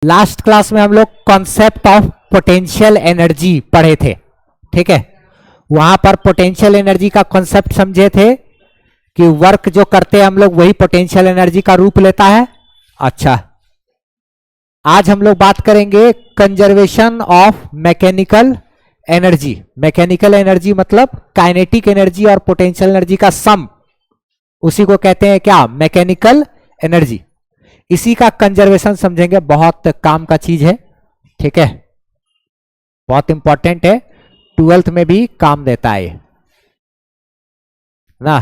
Last class में हम लोग कॉन्सेप्ट ऑफ पोटेंशियल एनर्जी पढ़े थे, ठीक है। वहां पर पोटेंशियल एनर्जी का कॉन्सेप्ट समझे थे कि वर्क जो करते हैं हम लोग वही पोटेंशियल एनर्जी का रूप लेता है। अच्छा, आज हम लोग बात करेंगे conservation of mechanical energy. Mechanical energy मतलब काइनेटिक एनर्जी और पोटेंशियल एनर्जी का सम, उसी को कहते हैं क्या, मैकेनिकल एनर्जी। इसी का कंजर्वेशन समझेंगे, बहुत काम का चीज है, ठीक है, बहुत इंपॉर्टेंट है, 12th में भी काम देता है ना,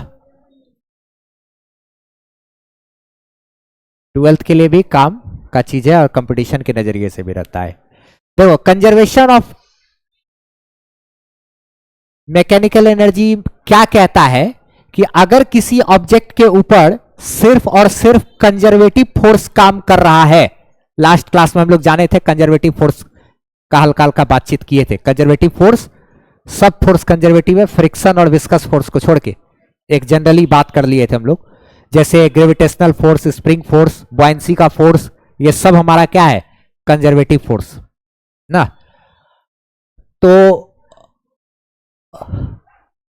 12th के लिए भी काम का चीज है और कंपटीशन के नजरिए से भी रहता है। देखो, कंजर्वेशन ऑफ मैकेनिकल एनर्जी क्या कहता है कि अगर किसी ऑब्जेक्ट के ऊपर सिर्फ और सिर्फ कंजर्वेटिव फोर्स काम कर रहा है, लास्ट क्लास में हम लोग जाने थे कंजर्वेटिव फोर्स का हल्का हल्का बातचीत किए थे। कंजर्वेटिव फोर्स, सब फोर्स कंजर्वेटिव है, फ्रिक्शन और विस्कस फोर्स को छोड़ के एक जनरली बात कर लिए थे हम लोग, जैसे gravitational force, spring force, buoyancy का फोर्स, ये सब हमारा क्या है, कंजर्वेटिव फोर्स ना। तो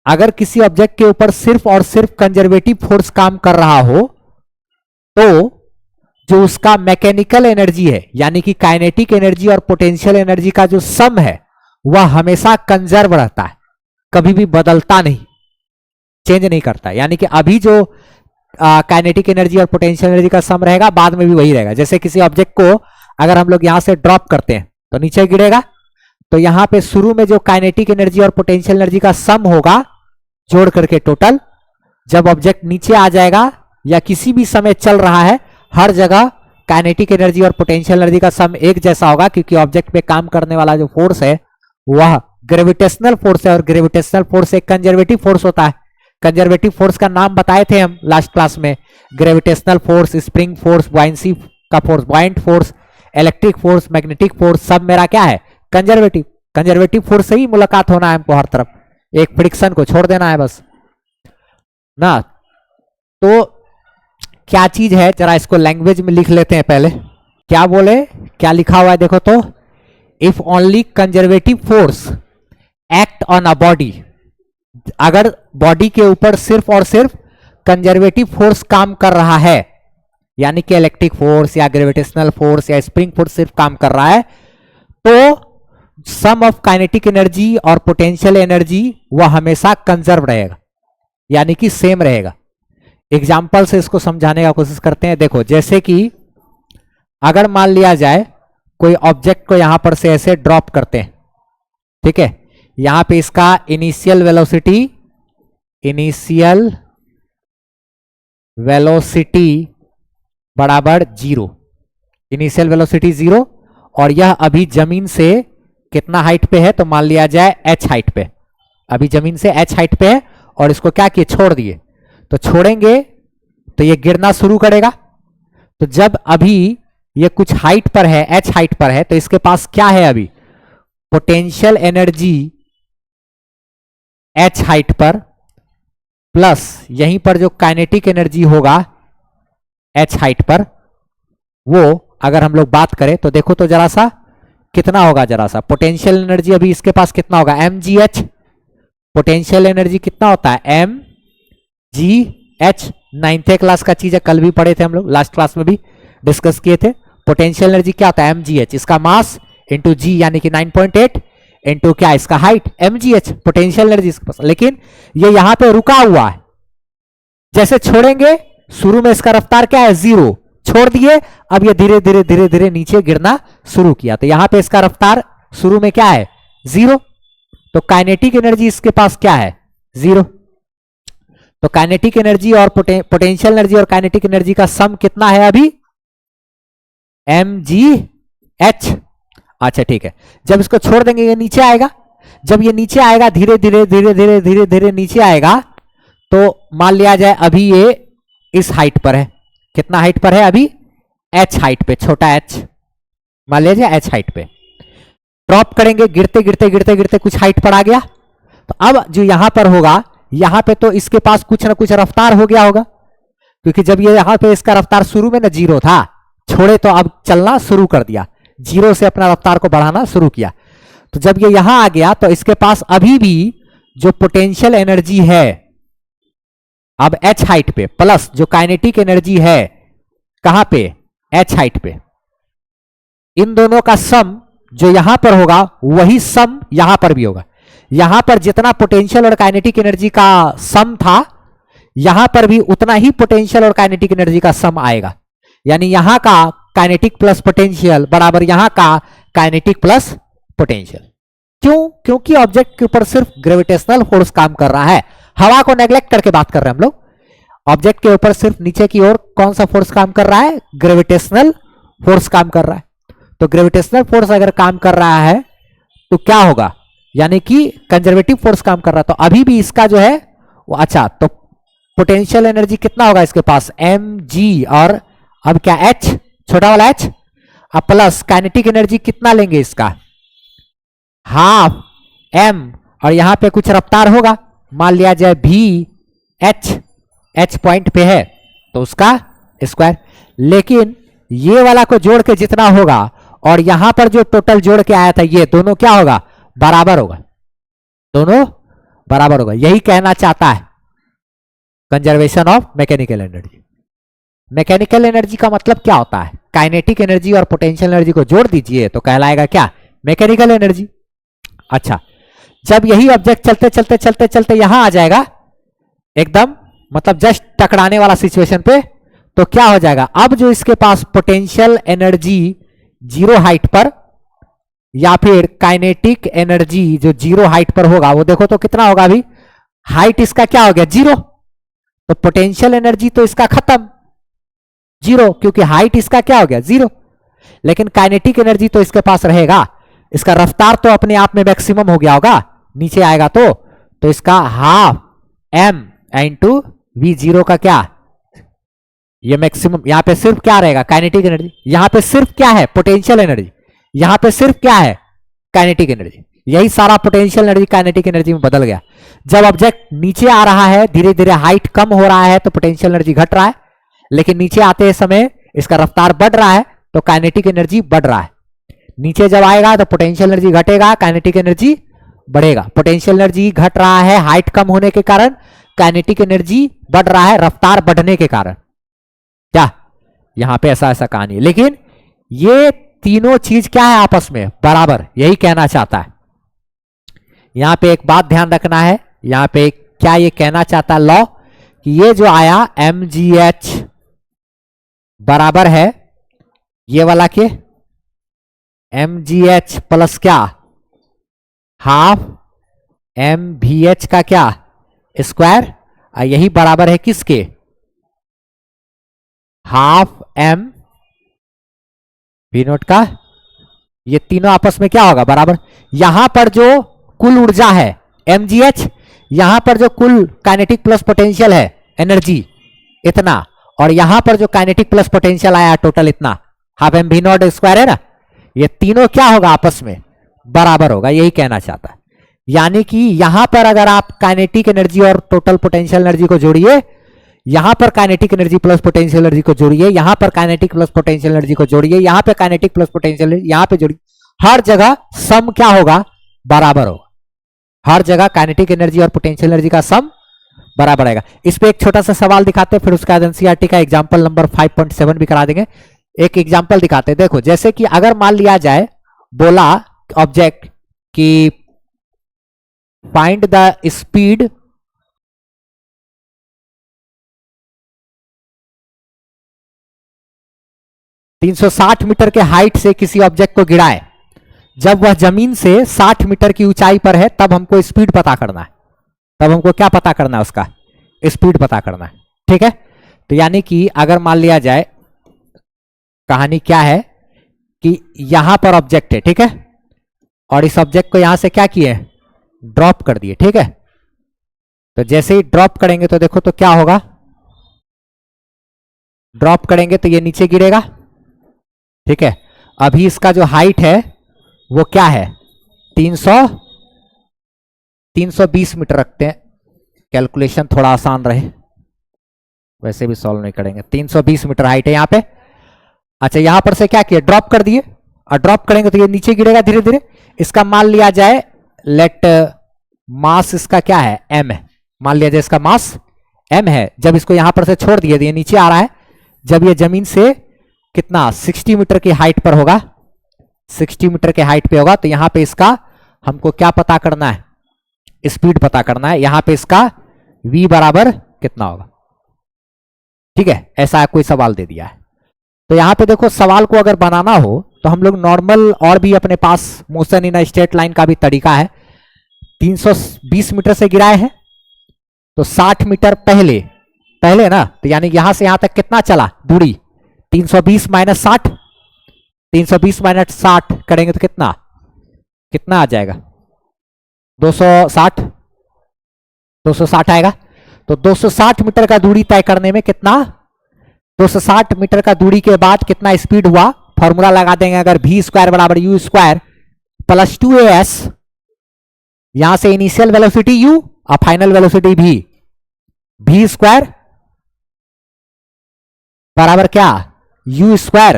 अगर किसी ऑब्जेक्ट के ऊपर सिर्फ और सिर्फ कंजर्वेटिव फोर्स काम कर रहा हो तो जो उसका मैकेनिकल एनर्जी है, यानी कि काइनेटिक एनर्जी और पोटेंशियल एनर्जी का जो सम है, वह हमेशा कंजर्व रहता है, कभी भी बदलता नहीं, चेंज नहीं करता। यानी कि अभी जो काइनेटिक एनर्जी और पोटेंशियल एनर्जी का सम रहेगा, बाद में भी वही रहेगा। जैसे किसी ऑब्जेक्ट को अगर हम लोग यहां से ड्रॉप करते हैं तो नीचे गिरेगा, तो यहां पे शुरू में जो काइनेटिक एनर्जी और पोटेंशियल एनर्जी का सम होगा जोड़ करके टोटल, जब ऑब्जेक्ट नीचे आ जाएगा या किसी भी समय चल रहा है, हर जगह काइनेटिक एनर्जी और पोटेंशियल एनर्जी का सम एक जैसा होगा, क्योंकि ऑब्जेक्ट पे काम करने वाला जो फोर्स है वह ग्रेविटेशनल फोर्स है, और ग्रेविटेशनल फोर्स एक कंजर्वेटिव फोर्स होता है। कंजर्वेटिव फोर्स का नाम बताए थे हम लास्ट क्लास में, gravitational force, spring force, buoyancy का force, buoyant force, electric force, magnetic force, सब मेरा क्या है, कंजर्वेटिव। कंजर्वेटिव फोर्स से ही मुलाकात होना है हमको हर तरफ, एक फ्रिक्शन को छोड़ देना है बस ना। तो क्या चीज है, जरा इसको लैंग्वेज में लिख लेते हैं पहले। क्या बोले, क्या लिखा हुआ है देखो तो, if only conservative force act on a body, अगर बॉडी के ऊपर सिर्फ और सिर्फ कंजर्वेटिव फोर्स काम कर रहा है, यानी कि इलेक्ट्रिक फोर्स या ग्रेविटेशनल फोर्स या स्प्रिंग फोर्स सिर्फ काम कर रहा है, तो सम ऑफ काइनेटिक एनर्जी और पोटेंशियल एनर्जी वह हमेशा कंजर्व रहेगा, यानी कि सेम रहेगा। एग्जाम्पल से इसको समझाने का कोशिश करते हैं। देखो, जैसे कि अगर मान लिया जाए कोई ऑब्जेक्ट को यहां पर से ऐसे ड्रॉप करते हैं, ठीक है, यहां पे इसका इनिशियल वेलोसिटी बराबर 0, इनिशियल वेलोसिटी 0, और यह अभी जमीन से कितना हाइट पे है, तो मान लिया जाए h हाइट पे, अभी जमीन से h हाइट पे है, और इसको क्या किए, छोड़ दिए। तो छोड़ेंगे तो ये गिरना शुरू करेगा। तो जब अभी ये कुछ हाइट पर है, h हाइट पर है, तो इसके पास क्या है, अभी पोटेंशियल एनर्जी h हाइट पर प्लस यहीं पर जो काइनेटिक एनर्जी होगा h हाइट पर, वो अगर हम लोग बात करें तो देखो तो जरा सा कितना होगा, जरा सा पोटेंशियल एनर्जी अभी इसके पास कितना होगा, mgh। पोटेंशियल एनर्जी कितना होता है, mgh। 9th क्लास का चीज है, कल भी पढ़े थे हम लोग, लास्ट क्लास में भी डिस्कस किए थे। पोटेंशियल एनर्जी क्या होता है, mgh, इसका मास इंटू g, यानी कि 9.8 इंटू क्या, इसका हाइट, mgh पोटेंशियल एनर्जी इसके पास। लेकिन ये यहां पे रुका हुआ है, जैसे छोड़ेंगे शुरू में इसका रफ्तार क्या है, 0, छोड़ दिए, अब ये धीरे धीरे धीरे धीरे नीचे गिरना शुरू किया, तो यहां पे इसका रफ्तार शुरू में क्या है, 0, तो काइनेटिक एनर्जी इसके पास क्या है, 0। तो काइनेटिक एनर्जी और पोटेंशियल एनर्जी और काइनेटिक एनर्जी का सम कितना है अभी, mgh। अच्छा ठीक है, जब इसको छोड़ देंगे ये नीचे आएगा, जब ये नीचे आएगा धीरे धीरे धीरे धीरे धीरे धीरे नीचे आएगा, तो मान लिया जाए अभी ये इस हाइट पर है, कितना हाइट पर है अभी, h हाइट पे, छोटा h, मान लिया जाए h हाइट पे। ड्रॉप करेंगे, गिरते गिरते गिरते गिरते कुछ हाइट पर आ गया, तो अब जो यहां पर होगा, यहां पे तो इसके पास कुछ ना कुछ रफ्तार हो गया होगा, क्योंकि जब ये यहां पे इसका रफ्तार शुरू में ना 0 था, छोड़े तो अब चलना शुरू कर दिया, जीरो से अपना रफ्तार को बढ़ाना शुरू किया। तो जब ये यहां आ गया तो इसके पास अभी भी जो पोटेंशियल एनर्जी है अब h हाइट पे प्लस जो काइनेटिक एनर्जी है कहां पे, h हाइट पे, इन दोनों का सम जो यहां पर होगा वही सम यहां पर भी होगा। यहां पर जितना पोटेंशियल और काइनेटिक एनर्जी का सम था यहां पर भी उतना ही पोटेंशियल और काइनेटिक एनर्जी का सम आएगा। यानी यहां का काइनेटिक प्लस पोटेंशियल बराबर यहां का काइनेटिक प्लस पोटेंशियल। क्यों? क्योंकि ऑब्जेक्ट के ऊपर सिर्फ ग्रेविटेशनल फोर्स काम कर रहा है। हवा को नेग्लेक्ट करके बात कर रहे हैं हम लोग। ऑब्जेक्ट के ऊपर सिर्फ नीचे की ओर कौन सा फोर्स काम कर रहा है? ग्रेविटेशनल फोर्स काम कर रहा है। तो ग्रेविटेशनल फोर्स अगर काम कर रहा है तो क्या होगा, यानी कि कंजर्वेटिव फोर्स काम कर रहा है। तो अभी भी इसका जो है वो अच्छा, तो पोटेंशियल एनर्जी कितना होगा इसके पास, mg, और अब क्या h, छोटा वाला h, अब प्लस काइनेटिक एनर्जी कितना लेंगे इसका, हाफ m, और यहां पे कुछ रफ्तार होगा, मान लिया जाए v h पॉइंट पे है तो उसका स्क्वायर। लेकिन ये वाला को जोड़ के जितना होगा और यहां पर जो टोटल जोड़ के आया था ये दोनों क्या होगा, बराबर होगा, दोनों बराबर होगा। यही कहना चाहता है conservation of mechanical energy. Mechanical energy का मतलब क्या होता है, काइनेटिक एनर्जी और पोटेंशियल एनर्जी को जोड़ दीजिए तो कहलाएगा क्या, मैकेनिकल एनर्जी। अच्छा, जब यही ऑब्जेक्ट चलते चलते चलते चलते यहां आ जाएगा एकदम, मतलब जस्ट टकराने वाला सिचुएशन पे, तो क्या हो जाएगा, अब जो इसके पास पोटेंशियल एनर्जी जीरो हाइट पर या फिर काइनेटिक एनर्जी जो जीरो हाइट पर होगा वो देखो तो कितना होगा, अभी हाइट इसका क्या हो गया, जीरो, तो पोटेंशियल एनर्जी तो इसका खत्म, जीरो, क्योंकि हाइट इसका क्या हो गया, जीरो। लेकिन काइनेटिक एनर्जी तो इसके पास रहेगा, इसका रफ्तार तो अपने आप में मैक्सिमम हो गया होगा, नीचे आएगा तो इसका half m into we zero का क्या, ये मैक्सिमम। यहां पे सिर्फ क्या रहेगा, काइनेटिक एनर्जी, यहां पे सिर्फ क्या है, पोटेंशियल एनर्जी, यहां पे सिर्फ क्या है, काइनेटिक एनर्जी। यही सारा पोटेंशियल एनर्जी काइनेटिक एनर्जी में बदल गया। जब ऑब्जेक्ट नीचे आ रहा है, धीरे धीरे हाइट कम हो रहा है तो पोटेंशियल एनर्जी घट रहा है, लेकिन नीचे आते समय इसका रफ्तार बढ़ रहा है तो काइनेटिक एनर्जी बढ़ रहा है। नीचे जब आएगा तो पोटेंशियल एनर्जी घटेगा, काइनेटिक एनर्जी बढ़ेगा। पोटेंशियल एनर्जी घट रहा है हाइट कम होने के कारण, काइनेटिक एनर्जी बढ़ रहा है रफ्तार बढ़ने के कारण। क्या यहां पे ऐसा कहानी है, लेकिन ये तीनों चीज क्या है, आपस में बराबर, यही कहना चाहता है। यहां पे एक बात ध्यान रखना है, यहां पे क्या ये कहना चाहता है लॉ, कि ये जो आया mgh बराबर है ये वाला के mgh प्लस क्या, हाफ mvh का क्या, स्क्वायर, यही बराबर है किसके, हाफ m v नोट का। ये तीनों आपस में क्या होगा, बराबर। यहां पर जो कुल ऊर्जा है mgh, यहां पर जो कुल काइनेटिक प्लस पोटेंशियल है एनर्जी इतना, और यहां पर जो काइनेटिक प्लस पोटेंशियल आया टोटल इतना, half m v not square है ना, ये तीनों क्या होगा, आपस में बराबर होगा, यही कहना चाहता है। यानी कि यहां पर अगर आप काइनेटिक एनर्जी और टोटल पोटेंशियल एनर्जी को जोड़िए, यहां पर kinetic energy plus potential energy को जोड़िए, यहां पर काइनेटिक प्लस पोटेंशियल एनर्जी को जोड़िए, यहां पे काइनेटिक प्लस पोटेंशियल यहां पे जोड़िए, हर जगह सम क्या होगा, बराबर होगा। हर जगह काइनेटिक एनर्जी और पोटेंशियल एनर्जी का सम बराबर आएगा। इस पे एक छोटा सा सवाल दिखाते हैं, फिर उसके बाद एनसीईआरटी का एग्जांपल नंबर 5.7 भी करा देंगे। एक एग्जांपल दिखाते हैं, देखो जैसे कि अगर मान लिया जाए, बोला ऑब्जेक्ट की फाइंड द स्पीड (360 मीटर के हाइट से किसी ऑब्जेक्ट को गिराए, जब वह जमीन से 60 मीटर की ऊंचाई पर है तब हमको स्पीड पता करना है। तब हमको क्या पता करना है, उसका स्पीड पता करना है, ठीक है। तो यानी कि अगर मान लिया जाए, कहानी क्या है कि यहां पर ऑब्जेक्ट है, ठीक है, और इस ऑब्जेक्ट को यहां से क्या किए, ड्रॉप कर दिए, ठीक है। तो जैसे ही ड्रॉप करेंगे तो देखो तो क्या होगा, ड्रॉप करेंगे तो ये नीचे गिरेगा, ठीक है। अभी इसका जो हाइट है वो क्या है, 320 मीटर रखते हैं, कैलकुलेशन थोड़ा आसान रहे, वैसे भी सॉल्व नहीं करेंगे। 320 मीटर हाइट है यहां पे। अच्छा, यहां पर से क्या किया, ड्रॉप कर दिए, और ड्रॉप करेंगे तो ये नीचे गिरेगा धीरे धीरे। इसका मान लिया जाए, लेट मास इसका क्या है, m है। मान लिया जाए इसका मास m है। जब इसको यहां पर से छोड़ दिए तो ये नीचे आ रहा है। जब ये जमीन से कितना 60 मीटर की हाइट पर होगा, 60 मीटर के हाइट पे होगा, तो यहां पे इसका हमको क्या पता करना है, स्पीड पता करना है। यहां पे इसका v बराबर कितना होगा, ठीक है। ऐसा कोई सवाल दे दिया है। तो यहां पे देखो, सवाल को अगर बनाना हो तो हम लोग नॉर्मल और भी अपने पास मोशन इन स्ट्रेट लाइन का भी तरीका है। 320 मीटर से गिराए हैं तो 60 मीटर पहले पहले ना, तो यानी यहां से यहां तक कितना चला दूरी, 320 माइनस 60, 320 माइनस 60 करेंगे तो कितना कितना आ जाएगा, 260, 260 आएगा। तो 260 मीटर का दूरी तय करने में कितना, 260 मीटर का दूरी के बाद कितना स्पीड हुआ, फॉर्मूला लगा देंगे। अगर v स्क्वायर बराबर u स्क्वायर प्लस 2as, यहां से इनिशियल वेलोसिटी u और फाइनल वेलोसिटी v स्क्वायर बराबर क्या, u स्क्वायर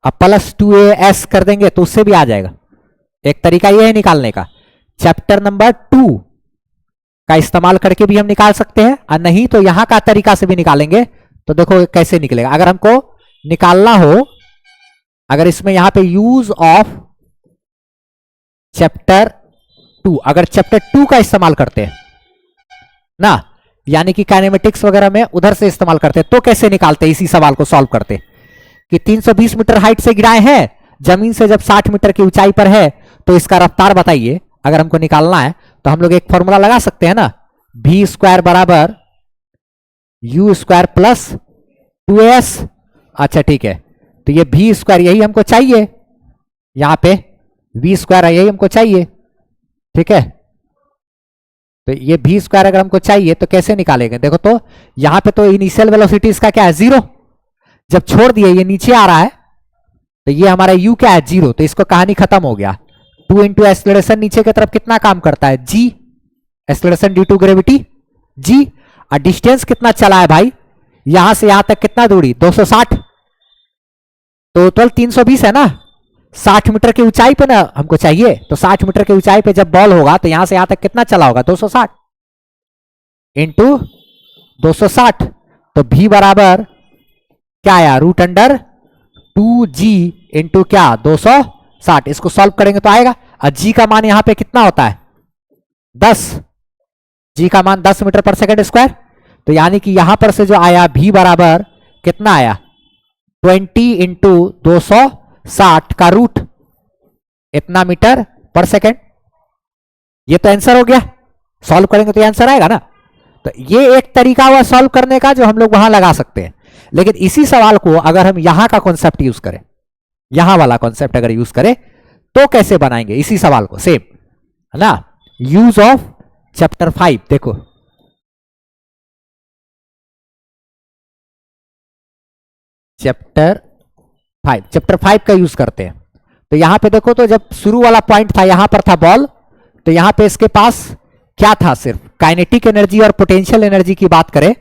और प्लस 2as कर देंगे तो उससे भी आ जाएगा। एक तरीका यह है निकालने का, चैप्टर नंबर 2 का इस्तेमाल करके भी हम निकाल सकते हैं, और नहीं तो यहां का तरीका से भी निकालेंगे। तो देखो कैसे निकलेगा। अगर हमको निकालना हो, अगर इसमें यहां पे यूज ऑफ चैप्टर 2, अगर चैप्टर 2 का इस्तेमाल करते हैं ना, यानी कि काइनेमेटिक्स वगैरह में उधर से इस्तेमाल करते हैं, तो कैसे निकालते, इसी सवाल को सॉल्व करते कि 320 मीटर हाइट से गिराए हैं, जमीन से जब 60 मीटर की ऊंचाई पर है, तो इसका रफ्तार बताइए। अगर हमको निकालना है तो हम लोग एक फॉर्मूला लगा सकते हैं ना, v स्क्वायर बराबर u स्क्वायर प्लस 2s। अच्छा ठीक है, तो ये v स्क्वायर यही हमको चाहिए, यहां पे v स्क्वायर यही हमको चाहिए, ठीक है। तो ये v स्क्वायर अगर हमको चाहिए तो कैसे निकालेंगे, देखो तो यहां पे तो इनिशियल वेलोसिटी इसका क्या है, 0। जब छोड़ दिए ये नीचे आ रहा है तो ये हमारा u क्या है, 0। तो इसको कहानी खत्म हो गया। 2 इंटू एक्सलेरेशन नीचे की तरफ कितना काम करता है, g, acceleration due to gravity g। और डिस्टेंस कितना चला है भाई, यहां से यहां तक कितना दूरी, 260, तो टोटल 320 है ना। 60 मीटर की ऊंचाई पे ना हमको चाहिए, तो 60 मीटर की ऊंचाई पे जब बॉल होगा तो यहां से यहां तक कितना चला होगा, 260 इंटू 260। तो v बराबर क्या आया, रूट अंडर 2g इंटू क्या, 260। इसको सॉल्व करेंगे तो आएगा। और g का मान यहां पे कितना होता है, 10, g का मान 10 मीटर पर सेकंड स्क्वायर। तो यानी कि यहां पर से जो आया v बराबर कितना आया, 20 इंटू 260 का रूट इतना मीटर पर सेकंड। ये तो आंसर हो गया, सॉल्व करेंगे तो आंसर आएगा ना। तो ये एक तरीका हुआ सॉल्व करने का जो हम लोग वहां लगा सकते हैं। लेकिन इसी सवाल को अगर हम यहां का कॉन्सेप्ट यूज करें, यहां वाला कॉन्सेप्ट अगर यूज करें तो कैसे बनाएंगे इसी सवाल को, सेम है ना। यूज ऑफ चैप्टर 5, देखो चैप्टर 5 का यूज करते हैं। तो यहां पे देखो, तो जब शुरू वाला पॉइंट था, यहां पर था बॉल, तो यहां पे इसके पास क्या था, सिर्फ काइनेटिक एनर्जी और पोटेंशियल एनर्जी की बात करें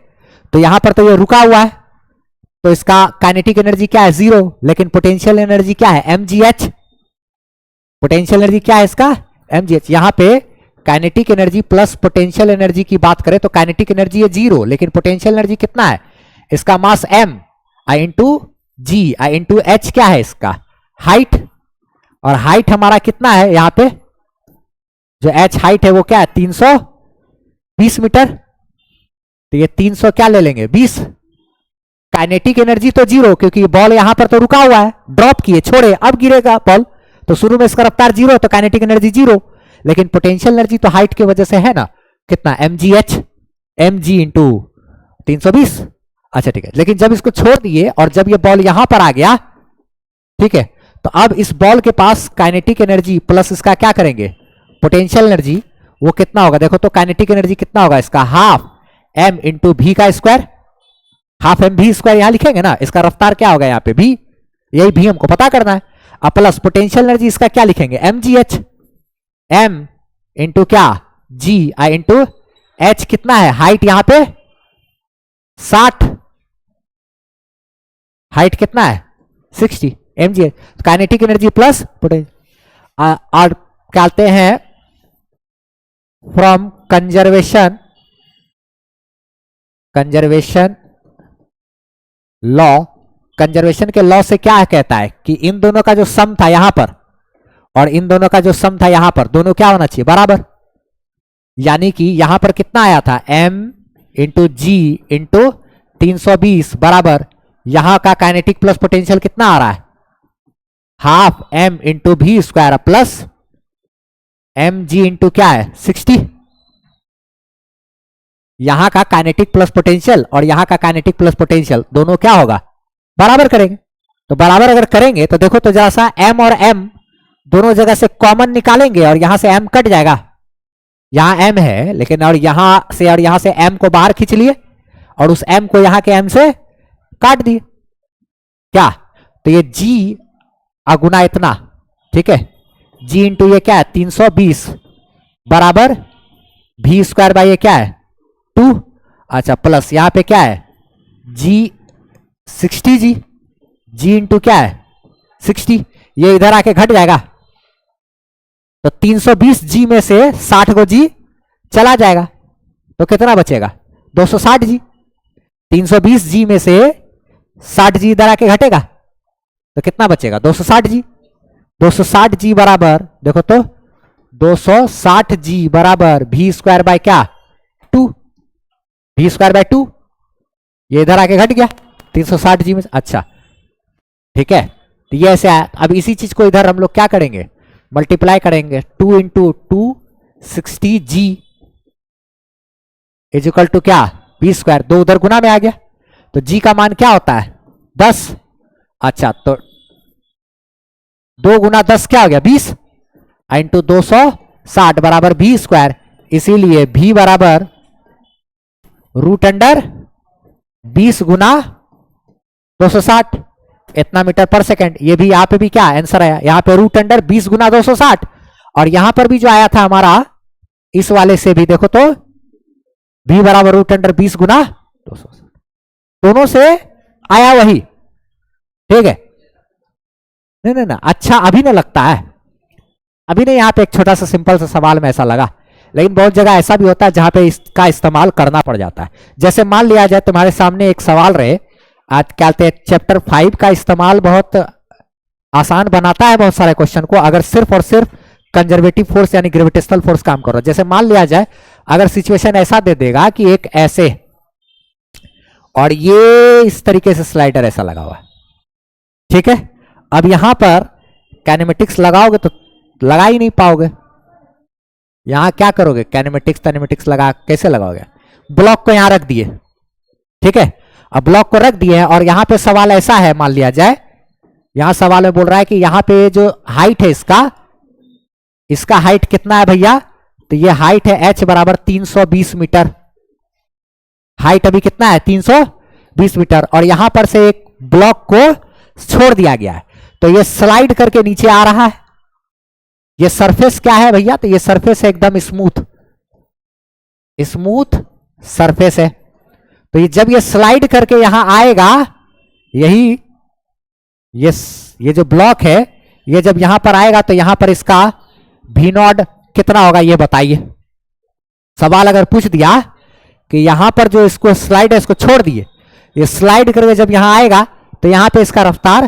तो यहां पर तो ये रुका हुआ है, तो इसका काइनेटिक एनर्जी क्या है, 0। लेकिन पोटेंशियल एनर्जी क्या है, mgh। पोटेंशियल एनर्जी क्या है इसका, mgh। यहां पे kinetic energy plus potential energy की बात करें तो काइनेटिक एनर्जी है 0, लेकिन पोटेंशियल एनर्जी कितना है, इसका मास m into g into h क्या है इसका हाइट, और हाइट हमारा कितना है, यहां पे जो h हाइट है वो क्या है, 320 मीटर। तो ये 300 क्या ले लेंगे, 20। काइनेटिक एनर्जी तो 0, क्योंकि बॉल यहां पर तो रुका हुआ है, ड्रॉप किए छोड़े, अब गिरेगा बॉल, तो शुरू में इसका रफ्तार 0, तो काइनेटिक एनर्जी 0। लेकिन पोटेंशियल एनर्जी तो हाइट की वजह से है ना, कितना, mgh, mg इंटू 320। अच्छा ठीक है, लेकिन जब इसको छोड़ दिए और जब ये बॉल यहां पर आ गया, ठीक है, तो अब इस बॉल के पास काइनेटिक एनर्जी प्लस इसका क्या करेंगे, पोटेंशियल एनर्जी, वो कितना होगा, देखो तो काइनेटिक एनर्जी कितना होगा इसका, हाफ m इंटू v का square, half M v square यहां लिखेंगे ना। इसका रफ्तार क्या होगा यहाँ पे, भी, यही भी हमको पता करना है। अब प्लस पोटेंशियल एनर्जी इसका क्या लिखेंगे, mgh, m इंटू क्या, g इंटू h कितना है, हाइट यहां पे 60, हाइट कितना है 60। mg है। तो काइनेटिक एनर्जी प्लस पोटेंशियल, और कहते हैं फ्रॉम कंजर्वेशन लॉ, कंजर्वेशन के लॉ से क्या कहता है कि इन दोनों का जो सम था यहां पर और इन दोनों का जो सम था यहां पर, दोनों क्या होना चाहिए, बराबर। यानी कि यहां पर कितना आया था, m इंटू जी इंटू 320 बराबर यहां का काइनेटिक प्लस पोटेंशियल कितना आ रहा है, half m into v square plus m g into क्या है 60। यहां का काइनेटिक प्लस पोटेंशियल और यहां का काइनेटिक प्लस पोटेंशियल दोनों क्या होगा, बराबर करेंगे। तो बराबर अगर करेंगे तो देखो, तो जरा सा m और m दोनों जगह से कॉमन निकालेंगे और यहां से m कट जाएगा। यहां m है लेकिन, और यहां से m को बाहर खींच लिए और उस m को यहां के m से काट दिए क्या, तो ये g अगुना इतना, ठीक है, g इंटू ये क्या है 320 बराबर भी स्क्वायर बाई ये क्या है 2, अच्छा प्लस यहां पे क्या है g 60g, g इंटू क्या है 60, ये इधर आके घट जाएगा तो 320g में से 60 को g चला जाएगा तो कितना बचेगा 260g। 320g में से 60g इधर आके घटेगा तो कितना बचेगा 260g। 260g बराबर देखो तो 260g बराबर भी स्क्वायर बाय क्या 2, भी स्क्वायर बाय 2, ये इधर आके घट गया 360g में। अच्छा ठीक है, तो ये ऐसे आया। अब इसी चीज को इधर हम लोग क्या करेंगे, मल्टीप्लाई करेंगे 2 into 260g is equal to क्या बी स्क्वायर, 2 उधर गुना में आ गया तो g का मान क्या होता है 10। अच्छा तो 2 गुना 10 क्या हो गया 20 इंटू 260 बराबर भी स्क्वायर, इसीलिए भी बराबर रूट अंडर 20 गुना 260 इतना मीटर पर सेकेंड। ये भी यहां पे भी क्या आंसर आया, यहां पे रूट अंडर 20 गुना 260 और यहां पर भी जो आया था हमारा इस वाले से भी देखो तो भी बराबर रूट अंडर 20 गुना 260, दोनों से आया वही, ठीक है। नहीं नहीं ना, अच्छा अभी ना लगता है, अभी नहीं, यहाँ पे एक छोटा सा सिंपल सा सवाल में ऐसा लगा, लेकिन बहुत जगह ऐसा भी होता है जहां पे इसका इस्तेमाल करना पड़ जाता है। जैसे मान लिया जाए तुम्हारे सामने एक सवाल रहे, आज क्या कहते हैं चैप्टर 5 का इस्तेमाल बहुत आसान बनाता है बहुत सारे क्वेश्चन को, अगर सिर्फ और सिर्फ कंजर्वेटिव फोर्स यानी ग्रेविटेशनल फोर्स काम कर रहा है। जैसे मान लिया जाए अगर सिचुएशन ऐसा दे देगा कि एक ऐसे और ये इस तरीके से स्लाइडर ऐसा लगा हुआ है, ठीक है। अब यहां पर काइनेमेटिक्स लगाओगे तो लगा ही नहीं पाओगे, यहां क्या करोगे काइनेमेटिक्स लगा कैसे लगाओगे, ब्लॉक को यहां रख दिए, ठीक है। अब ब्लॉक को रख दिए और यहां पे सवाल ऐसा है, मान लिया जाए यहां सवाल में बोल रहा है कि यहां पे जो हाइट है इसका हाइट कितना है भैया, तो ये हाइट है h बराबर 320 मीटर, हाइट अभी कितना है 320 मीटर और यहां पर से एक ब्लॉक को छोड़ दिया गया है तो ये स्लाइड करके नीचे आ रहा है। ये सरफेस क्या है भैया, तो ये सरफेस है एकदम स्मूथ सरफेस है। तो ये जब ये स्लाइड करके यहां आएगा, यही ये जो ब्लॉक है ये जब यहां पर आएगा तो यहां पर इसका भी नॉट कितना होगा ये बताइए। सवाल अगर पूछ दिया कि यहां पर जो इसको स्लाइड है इसको छोड़ दिए, ये स्लाइड करके जब यहां आएगा तो यहां पे इसका रफ्तार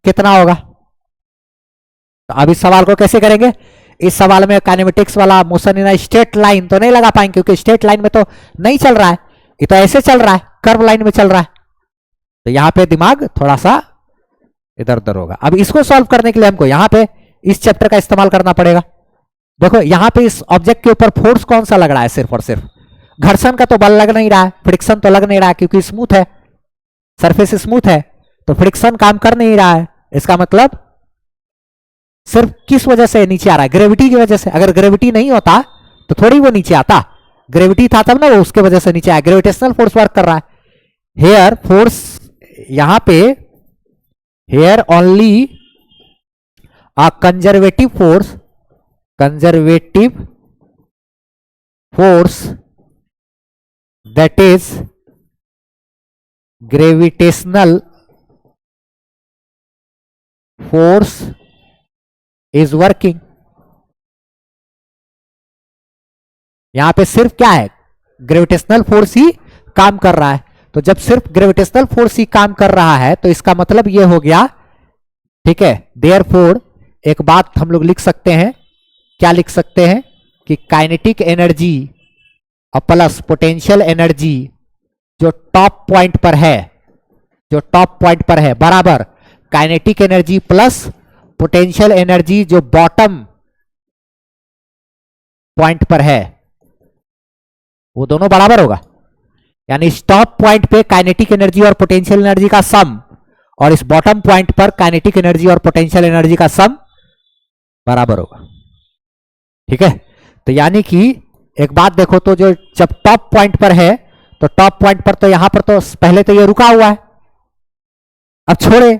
कितना होगा। तो अब इस सवाल को कैसे करेंगे, इस सवाल में काइनेमेटिक्स वाला मोशन इन स्ट्रेट लाइन तो नहीं लगा पाएंगे क्योंकि स्ट्रेट लाइन में तो नहीं चल रहा है, ये तो ऐसे चल रहा है कर्व लाइन में चल रहा है, तो यहां पे दिमाग थोड़ा सा इधर उधर होगा। अब इसको सॉल्व करने के लिए हमको यहां पे इस चैप्टर का इस्तेमाल करना पड़ेगा। देखो यहां पे इस ऑब्जेक्ट के ऊपर फोर्स कौन सा लग रहा है, सिर्फ और सिर्फ घर्षण का तो बल लग नहीं रहा है, फ्रिक्शन तो लग नहीं रहा है क्योंकि स्मूथ है, सरफेस स्मूथ है तो फ्रिक्शन काम कर नहीं रहा है। इसका मतलब सिर्फ किस वजह से नीचे आ रहा है, ग्रेविटी की वजह से। अगर ग्रेविटी नहीं होता तो थोड़ी वो नीचे आता, ग्रेविटी था तब ना वो उसके वजह से नीचे आया, ग्रेविटेशनल फोर्स वर्क कर रहा है। हेयर फोर्स यहां पे here only a conservative force that is gravitational force is working. यहां पे सिर्फ क्या है, ग्रेविटेशनल फोर्स ही काम कर रहा है। तो जब सिर्फ ग्रेविटेशनल फोर्स ही काम कर रहा है तो इसका मतलब ये हो गया, ठीक है, देयरफॉर एक बात हम लोग लिख सकते हैं, क्या लिख सकते हैं कि काइनेटिक एनर्जी और प्लस पोटेंशियल एनर्जी जो टॉप पॉइंट पर है, जो टॉप पॉइंट पर है, बराबर kinetic energy plus potential energy जो बॉटम पॉइंट पर है, वो दोनों बराबर होगा। यानी इस टॉप पॉइंट पे काइनेटिक एनर्जी और पोटेंशियल एनर्जी का सम और इस बॉटम पॉइंट पर काइनेटिक एनर्जी और पोटेंशियल एनर्जी का सम बराबर होगा। ठीक है, तो यानी कि एक बात देखो, तो जो जब टॉप पॉइंट पर है तो टॉप पॉइंट पर तो यहां पर तो पहले तो ये रुका हुआ है, अब छोड़े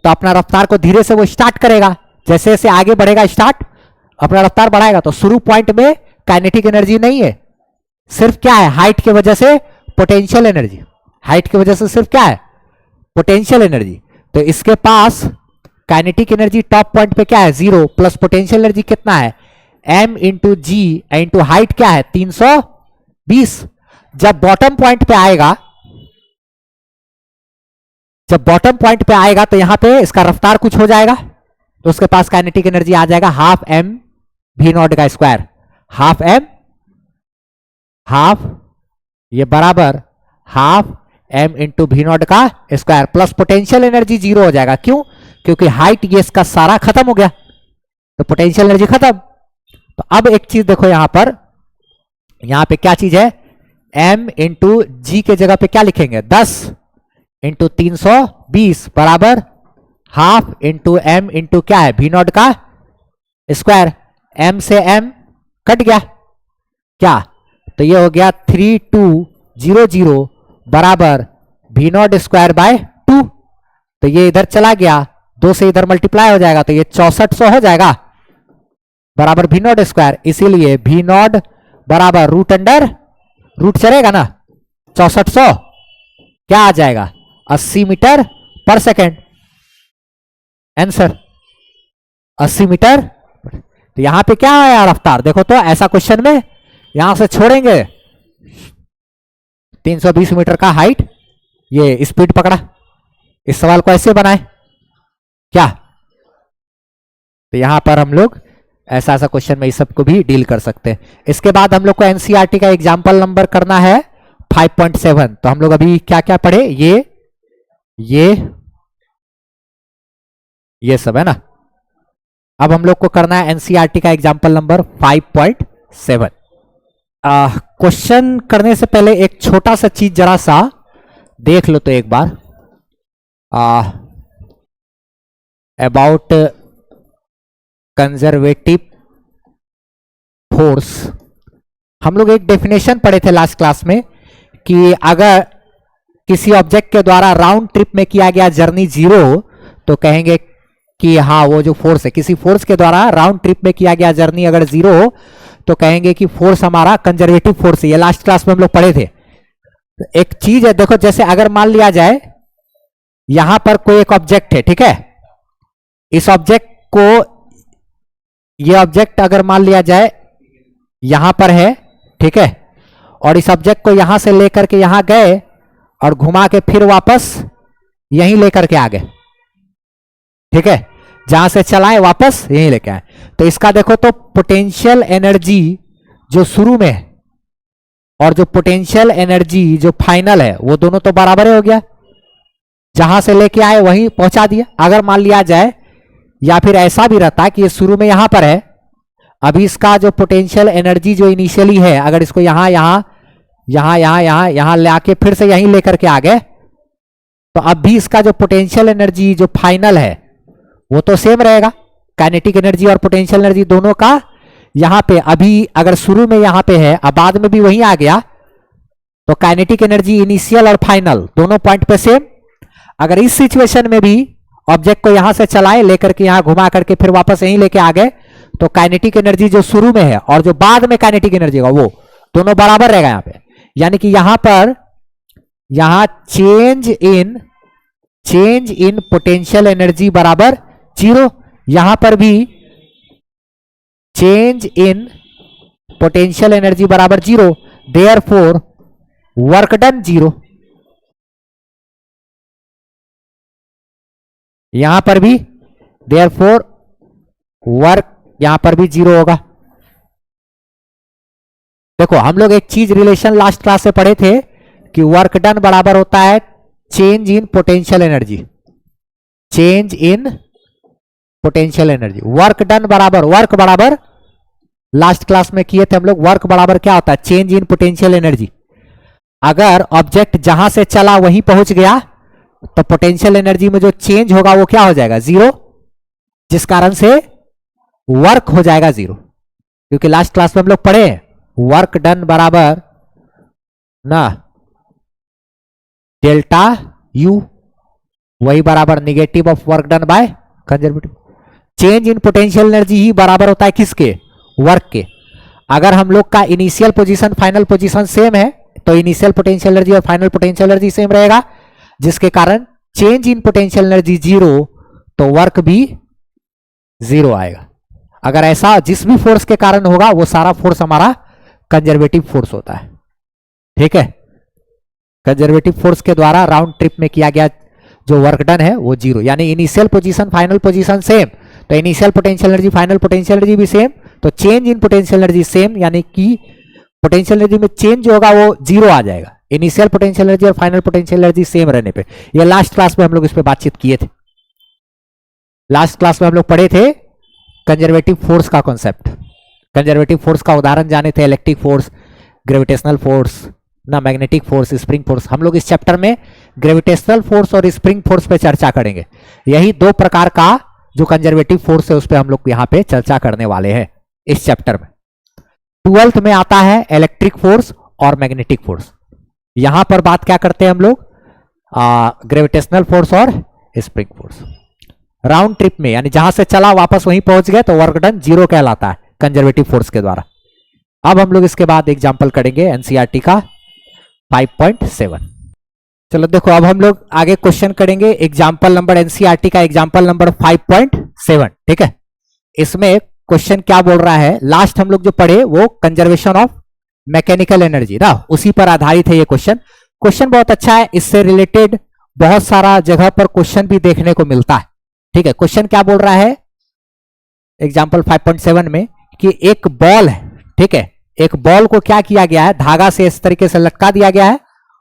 तो अपना रफ्तार को धीरे से वो स्टार्ट करेगा, जैसे जैसे आगे बढ़ेगा स्टार्ट अपना रफ्तार बढ़ाएगा। तो शुरू पॉइंट में काइनेटिक एनर्जी नहीं है, सिर्फ क्या है, हाइट की वजह से पोटेंशियल एनर्जी, हाइट की वजह से सिर्फ क्या है, पोटेंशियल एनर्जी। तो इसके पास काइनेटिक एनर्जी टॉप पॉइंट पे क्या है, 0, प्लस पोटेंशियल एनर्जी कितना है, m इंटू जी इंटू हाइट क्या है, 320। जब बॉटम पॉइंट पे आएगा, जब बॉटम पॉइंट पे आएगा तो यहां पे इसका रफ्तार कुछ हो जाएगा, तो उसके पास काइनेटिक एनर्जी आ जाएगा हाफ m v नॉट का स्क्वायर, हाफ m, हाफ ये बराबर half m into v naught का स्क्वायर, प्लस पोटेंशियल एनर्जी 0 हो जाएगा। क्यों, क्योंकि हाइट ये इसका सारा खत्म हो गया, तो पोटेंशियल एनर्जी खत्म। तो अब एक चीज देखो यहां पर, यहां पे क्या चीज है, m इंटू जी के जगह पे क्या लिखेंगे, 10 इंटू 320 बराबर हाफ इंटू m इंटू क्या है, वी नॉट का स्क्वायर, m से m कट गया क्या, तो ये हो गया 3200 बराबर वी नॉट स्क्वायर बाय 2। तो ये इधर चला गया, 2 से इधर मल्टीप्लाई हो जाएगा, तो ये 6400 हो जाएगा बराबर वी नॉट स्क्वायर। इसीलिए वी नॉट बराबर रूट अंडर रूट चलेगा ना, 6400 क्या आ जाएगा, 80 मीटर पर सेकेंड, आंसर 80 मीटर। तो यहां पे क्या आया रफ्तार, देखो तो ऐसा क्वेश्चन में यहां से छोड़ेंगे 320 मीटर का हाइट, ये स्पीड पकड़ा, इस सवाल को ऐसे बनाए क्या, तो यहां पर हम लोग ऐसा ऐसा क्वेश्चन में इस सब को भी डील कर सकते हैं। इसके बाद हम लोग को एनसीईआरटी का एग्जाम्पल नंबर करना है 5.7। तो हम लोग अभी क्या क्या पढ़े, ये सब है ना। अब हम लोग को करना है एनसीईआरटी का एग्जाम्पल नंबर 5.7। क्वेश्चन करने से पहले एक छोटा सा चीज जरा सा देख लो तो एक बार, अबाउट कंजर्वेटिव फोर्स। हम लोग एक डेफिनेशन पढ़े थे लास्ट क्लास में कि अगर किसी ऑब्जेक्ट के द्वारा राउंड ट्रिप में किया गया जर्नी 0 तो कहेंगे कि हाँ वो जो फोर्स है, किसी फोर्स के द्वारा राउंड ट्रिप में किया गया जर्नी अगर 0 हो तो कहेंगे कि फोर्स हमारा कंजर्वेटिव फोर्स है। ये लास्ट क्लास में हम लोग पढ़े थे। तो एक चीज है, देखो जैसे अगर मान लिया जाए यहां पर कोई एक ऑब्जेक्ट है, ठीक है, इस ऑब्जेक्ट को, ये ऑब्जेक्ट अगर मान लिया जाए यहां पर है, ठीक है, और इस ऑब्जेक्ट को यहां से लेकर के यहां गए और घुमा के फिर वापस यहीं लेकर के आ गए, ठीक है, जहां से चलाए वापस यहीं लेके आए। तो इसका देखो तो पोटेंशियल एनर्जी जो शुरू में है और जो पोटेंशियल एनर्जी जो फाइनल है वो दोनों तो बराबर हो गया, जहां से लेके आए वहीं पहुंचा दिया। अगर मान लिया जाए, या फिर ऐसा भी रहता कि ये शुरू में यहां पर है, अभी इसका जो पोटेंशियल एनर्जी जो इनिशियली है, अगर इसको यहां यहां ले आके फिर से यहीं लेकर के आ गए, तो अब भी इसका जो पोटेंशियल एनर्जी जो फाइनल है वो तो सेम रहेगा। काइनेटिक एनर्जी और पोटेंशियल एनर्जी दोनों का यहां पे, अभी अगर शुरू में यहां पे है अब बाद में भी वहीं आ गया, तो काइनेटिक एनर्जी इनिशियल और फाइनल दोनों पॉइंट पे सेम। अगर इस सिचुएशन में भी ऑब्जेक्ट को यहां से चलाए लेकर के यहां घुमा करके फिर वापस यहीं लेके आ गए, तो काइनेटिक एनर्जी जो शुरू में है और जो बाद में काइनेटिक एनर्जी होगा वो दोनों बराबर रहेगा यहां पे। यानी कि यहां पर चेंज इन पोटेंशियल एनर्जी बराबर जीरो। यहां पर भी चेंज इन पोटेंशियल एनर्जी बराबर zero, therefore work done zero. यहां पर भी देयरफॉर वर्क यहां पर भी जीरो होगा। देखो हम लोग एक चीज रिलेशन लास्ट क्लास से पढ़े थे कि वर्क डन बराबर होता है change in potential energy, change in potential energy. Work done बराबर, वर्क बराबर लास्ट क्लास में किए थे हम लोग, वर्क बराबर क्या होता है चेंज इन पोटेंशियल एनर्जी। अगर ऑब्जेक्ट जहां से चला वहीं पहुंच गया तो पोटेंशियल एनर्जी में जो चेंज होगा वो क्या हो जाएगा जीरो, जिस कारण से वर्क हो जाएगा जीरो। क्योंकि लास्ट क्लास में हम लोग पढ़े वर्क डन बराबर ना डेल्टा यू, वही बराबर negative of work done by conservative. Change in potential energy ही बराबर होता है किसके, वर्क के। अगर हम लोग का initial position final position same है तो इनिशियल पोटेंशियल एनर्जी और फाइनल पोटेंशियल एनर्जी सेम रहेगा, जिसके कारण change in potential energy zero तो वर्क भी जीरो आएगा। अगर ऐसा जिस भी फोर्स के कारण होगा वो सारा फोर्स हमारा कंजर्वेटिव फोर्स होता है। ठीक है, कंजर्वेटिव फोर्स के द्वारा राउंड ट्रिप में किया गया जो वर्क डन है वो जीरो, यानी initial position final position same तो initial potential energy final potential energy भी सेम, तो change in potential energy same, यानी कि पोटेंशियल एनर्जी में चेंज जो होगा वो जीरो आ जाएगा इनिशियल पोटेंशियल एनर्जी और फाइनल पोटेंशियल एनर्जी सेम रहने पे। ये लास्ट क्लास में हम लोग इस पे बातचीत किए थे। लास्ट क्लास में हम लोग पढ़े थे कंजर्वेटिव फोर्स का कॉन्सेप्ट। कंजर्वेटिव फोर्स का उदाहरण जाने थे इलेक्ट्रिक फोर्स, ग्रेविटेशनल फोर्स ना, मैग्नेटिक फोर्स, स्प्रिंग फोर्स। हम लोग इस चैप्टर में ग्रेविटेशनल फोर्स और स्प्रिंग फोर्स पे चर्चा करेंगे। यही दो प्रकार का जो कंजर्वेटिव फोर्स है उस पर हम लोग यहाँ पे चर्चा करने वाले हैं इस चैप्टर में। 12th में आता है इलेक्ट्रिक फोर्स और मैग्नेटिक फोर्स। यहां पर बात क्या करते हैं हम लोग, ग्रेविटेशनल फोर्स और स्प्रिंग फोर्स। राउंड ट्रिप में यानी जहां से चला वापस वहीं पहुंच गए तो वर्क डन जीरो कहलाता है कंजर्वेटिव फोर्स के द्वारा। अब हम लोग इसके बाद एग्जांपल करेंगे एनसीईआरटी का 5.7। चलो देखो अब हम लोग आगे क्वेश्चन करेंगे एग्जांपल नंबर एनसीईआरटी का एग्जांपल नंबर 5.7। ठीक है, इसमें क्वेश्चन क्या बोल रहा है, लास्ट हम लोग जो पढ़े वो कंजर्वेशन ऑफ मैकेनिकल एनर्जी ना, उसी पर आधारित है ये क्वेश्चन। क्वेश्चन बहुत अच्छा है, इससे रिलेटेड बहुत सारा जगह पर क्वेश्चन भी देखने को मिलता है। ठीक है, क्वेश्चन क्या बोल रहा है एग्जांपल 5.7 में कि एक बॉल है, ठीक है, एक बॉल को क्या किया गया है, धागा से इस तरीके से लटका दिया गया है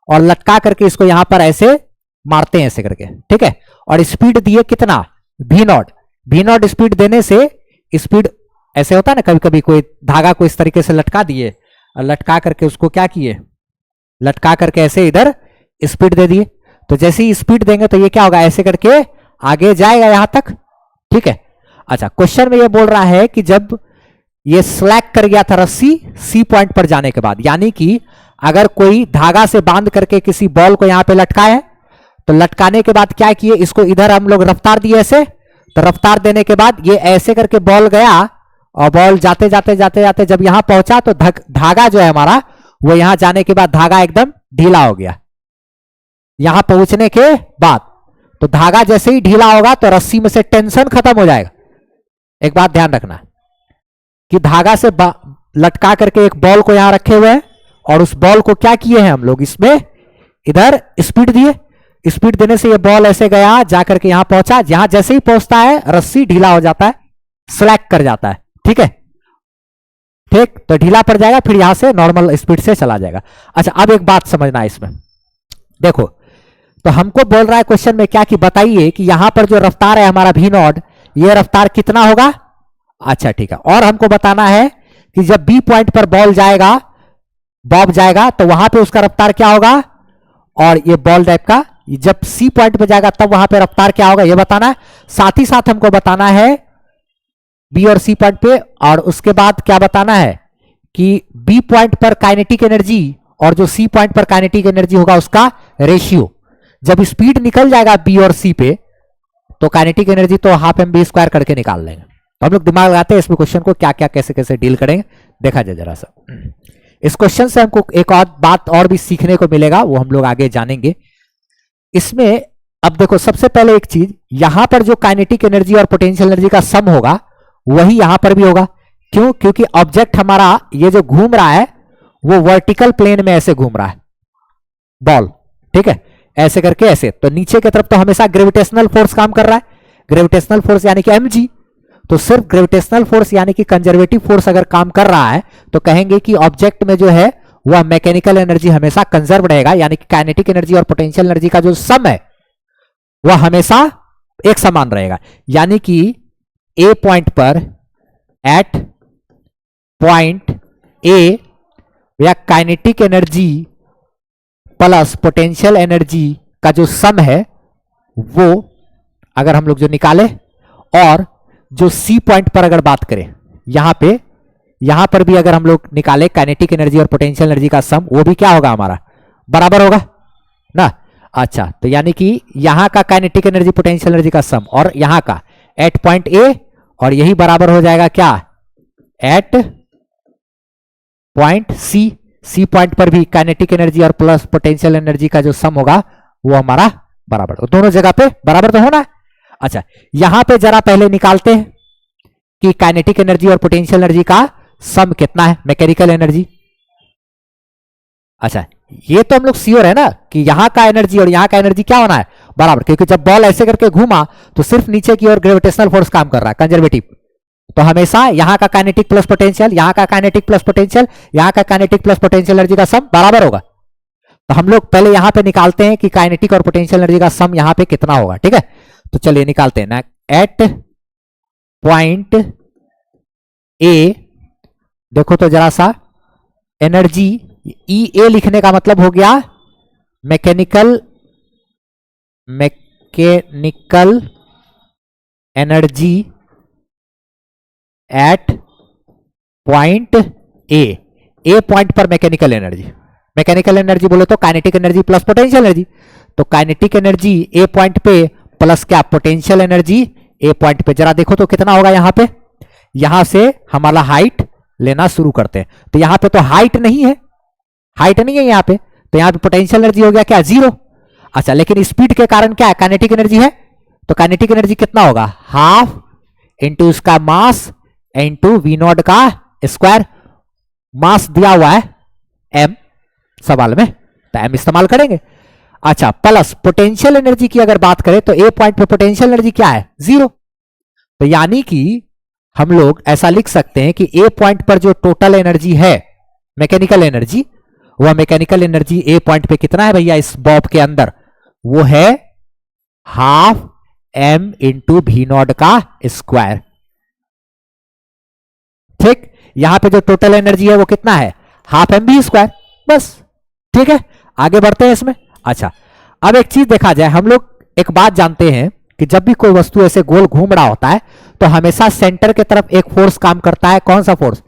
और लटका करके इसको यहां पर ऐसे मारते हैं ऐसे करके। ठीक है, और स्पीड दिए कितना v0, v0 स्पीड देने से स्पीड ऐसे होता है ना, कभी कभी कोई धागा को इस तरीके से लटका दिए और लटका करके उसको क्या किए, लटका करके ऐसे इधर स्पीड दे दिए, तो जैसे ही स्पीड देंगे तो ये क्या होगा ऐसे करके आगे जाएगा यहां तक। ठीक है, अच्छा क्वेश्चन में ये बोल रहा है कि जब ये स्लैक कर गया था रस्सी सी पॉइंट पर जाने के बाद, यानी कि अगर कोई धागा से बांध करके किसी बॉल को यहां पे लटकाए तो लटकाने के बाद क्या किए, इसको इधर हम लोग रफ्तार दिए ऐसे, तो रफ्तार देने के बाद ये ऐसे करके बॉल गया और बॉल जाते जाते जाते जाते जब यहां पहुंचा तो धागा जो है हमारा वो यहां जाने के बाद धागा एकदम ढीला हो गया। यहां पहुंचने के बाद तो धागा जैसे ही ढीला होगा तो रस्सी में से टेंशन खत्म हो जाएगा। एक बात ध्यान रखना कि धागा से लटका करके एक बॉल को यहां रखे हुए हैं और उस बॉल को क्या किए हैं हम लोग, इसमें इधर स्पीड दिए, स्पीड देने से ये बॉल ऐसे गया जाकर के यहां पहुंचा, यहां जैसे ही पहुंचता है रस्सी ढीला हो जाता है, स्लैक कर जाता है। ठीक है, ठीक, तो ढीला पड़ जाएगा, फिर यहां से नॉर्मल स्पीड से चला जाएगा। अच्छा अब एक बात समझना है इसमें, देखो तो हमको बोल रहा है क्वेश्चन में क्या कि बताइए कि यहां पर जो रफ्तार है हमारा v0, ये रफ्तार कितना होगा। अच्छा ठीक है, और हमको बताना है कि जब बी पॉइंट पर बॉल जाएगा, बॉब जाएगा तो वहां पे उसका रफ्तार क्या होगा, और ये बॉल टाइप का जब सी पॉइंट पे जाएगा तब वहां पे रफ्तार क्या होगा ये बताना है। साथ ही साथ हमको बताना है बी और सी पॉइंट पे, और उसके बाद क्या बताना है कि बी पॉइंट पर काइनेटिक एनर्जी और जो सी पॉइंट पर काइनेटिक एनर्जी होगा उसका रेशियो। जब स्पीड निकल जाएगा बी और सी पे तो काइनेटिक एनर्जी तो ½ m² करके निकाल लेंगे। तो हम लोग दिमाग लगाते हैं इसमें क्वेश्चन को क्या क्या कैसे कैसे डील करेंगे, देखा जाए जरा सा। इस क्वेश्चन से हमको एक और बात और भी सीखने को मिलेगा, वो हम लोग आगे जानेंगे। इसमें अब देखो सबसे पहले एक चीज, यहां पर जो काइनेटिक एनर्जी और पोटेंशियल एनर्जी का सम होगा वही यहां पर भी होगा। क्यों? क्योंकि ऑब्जेक्ट हमारा ये जो घूम रहा है वो वर्टिकल प्लेन में ऐसे घूम रहा है बॉल, ठीक है, ऐसे करके ऐसे, तो नीचे की तरफ तो हमेशा ग्रेविटेशनल फोर्स काम कर रहा है, ग्रेविटेशनल फोर्स यानी कि mg। तो सिर्फ ग्रेविटेशनल फोर्स यानी कि कंजर्वेटिव फोर्स अगर काम कर रहा है तो कहेंगे कि ऑब्जेक्ट में जो है वह मैकेनिकल एनर्जी हमेशा कंजर्व रहेगा, यानी कि काइनेटिक एनर्जी और पोटेंशियल एनर्जी का जो सम है वह हमेशा एक समान रहेगा। यानी कि ए पॉइंट पर, एट पॉइंट ए, या kinetic energy plus potential energy का जो सम है वो अगर हम लोग जो निकाले, और जो सी पॉइंट पर अगर बात करें यहां पर भी अगर हम लोग निकाले काइनेटिक एनर्जी और पोटेंशियल एनर्जी का सम, वो भी क्या होगा हमारा, बराबर होगा ना। अच्छा, तो यानी कि यहां का काइनेटिक एनर्जी पोटेंशियल एनर्जी का सम और यहां का एट पॉइंट ए, और यही बराबर हो जाएगा क्या, at point c. C point पर भी काइनेटिक एनर्जी और प्लस पोटेंशियल एनर्जी का जो सम होगा वो हमारा बराबर, तो दोनों जगह पे बराबर तो होना है। अच्छा, यहां पे जरा पहले निकालते हैं कि काइनेटिक एनर्जी और पोटेंशियल एनर्जी का सम कितना है, मैकेनिकल एनर्जी। अच्छा, ये तो हम लोग श्योर है ना कि यहां का एनर्जी और यहां का एनर्जी क्या होना है, बराबर, क्योंकि जब बॉल ऐसे करके घूमा तो सिर्फ नीचे की ओर ग्रेविटेशनल फोर्स काम कर रहा है, कंजर्वेटिव। तो हमेशा यहां का काइनेटिक प्लस पोटेंशियल, यहां का काइनेटिक प्लस पोटेंशियल, यहां का काइनेटिक प्लस पोटेंशियल एनर्जी का सम बराबर होगा। तो हम लोग पहले यहां पे निकालते हैं कि काइनेटिक और पोटेंशियल एनर्जी का सम यहां पे कितना होगा, ठीक है। तो चलिए निकालते हैं ना, एट पॉइंट ए, देखो तो जरा सा, एनर्जी ई ए लिखने का मतलब हो गया मैकेनिकल एनर्जी एट पॉइंट ए पॉइंट पर मैकेनिकल एनर्जी। मैकेनिकल एनर्जी बोले तो kinetic energy plus potential energy, तो काइनेटिक एनर्जी ए पॉइंट पे प्लस क्या, पोटेंशियल एनर्जी ए पॉइंट पे। जरा देखो तो कितना होगा यहां पे, यहां से हमारा हाइट लेना शुरू करते हैं, तो यहां पे तो हाइट नहीं है, हाइट नहीं है यहां पे, तो यहां पे पोटेंशियल एनर्जी हो गया क्या, 0। अच्छा, लेकिन स्पीड के कारण क्या है, काइनेटिक एनर्जी है, तो काइनेटिक एनर्जी कितना होगा, हाफ इंटू इसका मास इंटू वी नॉट का स्क्वायर। मास दिया हुआ है m सवाल में, तो m इस्तेमाल करेंगे। अच्छा, प्लस पोटेंशियल एनर्जी की अगर बात करें तो ए पॉइंट पे पोटेंशियल एनर्जी क्या है, 0। तो यानी कि हम लोग ऐसा लिख सकते हैं कि ए पॉइंट पर जो टोटल एनर्जी है मैकेनिकल एनर्जी, वह मैकेनिकल एनर्जी ए पॉइंट पे कितना है भैया इस बॉब के अंदर, वो है half m into v naught का स्क्वायर। ठीक, यहां पे जो टोटल एनर्जी है वो कितना है, हाफ एम बी स्क्वायर, बस। ठीक है, आगे बढ़ते हैं इसमें। अच्छा, अब एक चीज देखा जाए, हम लोग एक बात जानते हैं कि जब भी कोई वस्तु ऐसे गोल घूम रहा होता है तो हमेशा सेंटर की तरफ एक फोर्स काम करता है, कौन सा फोर्स,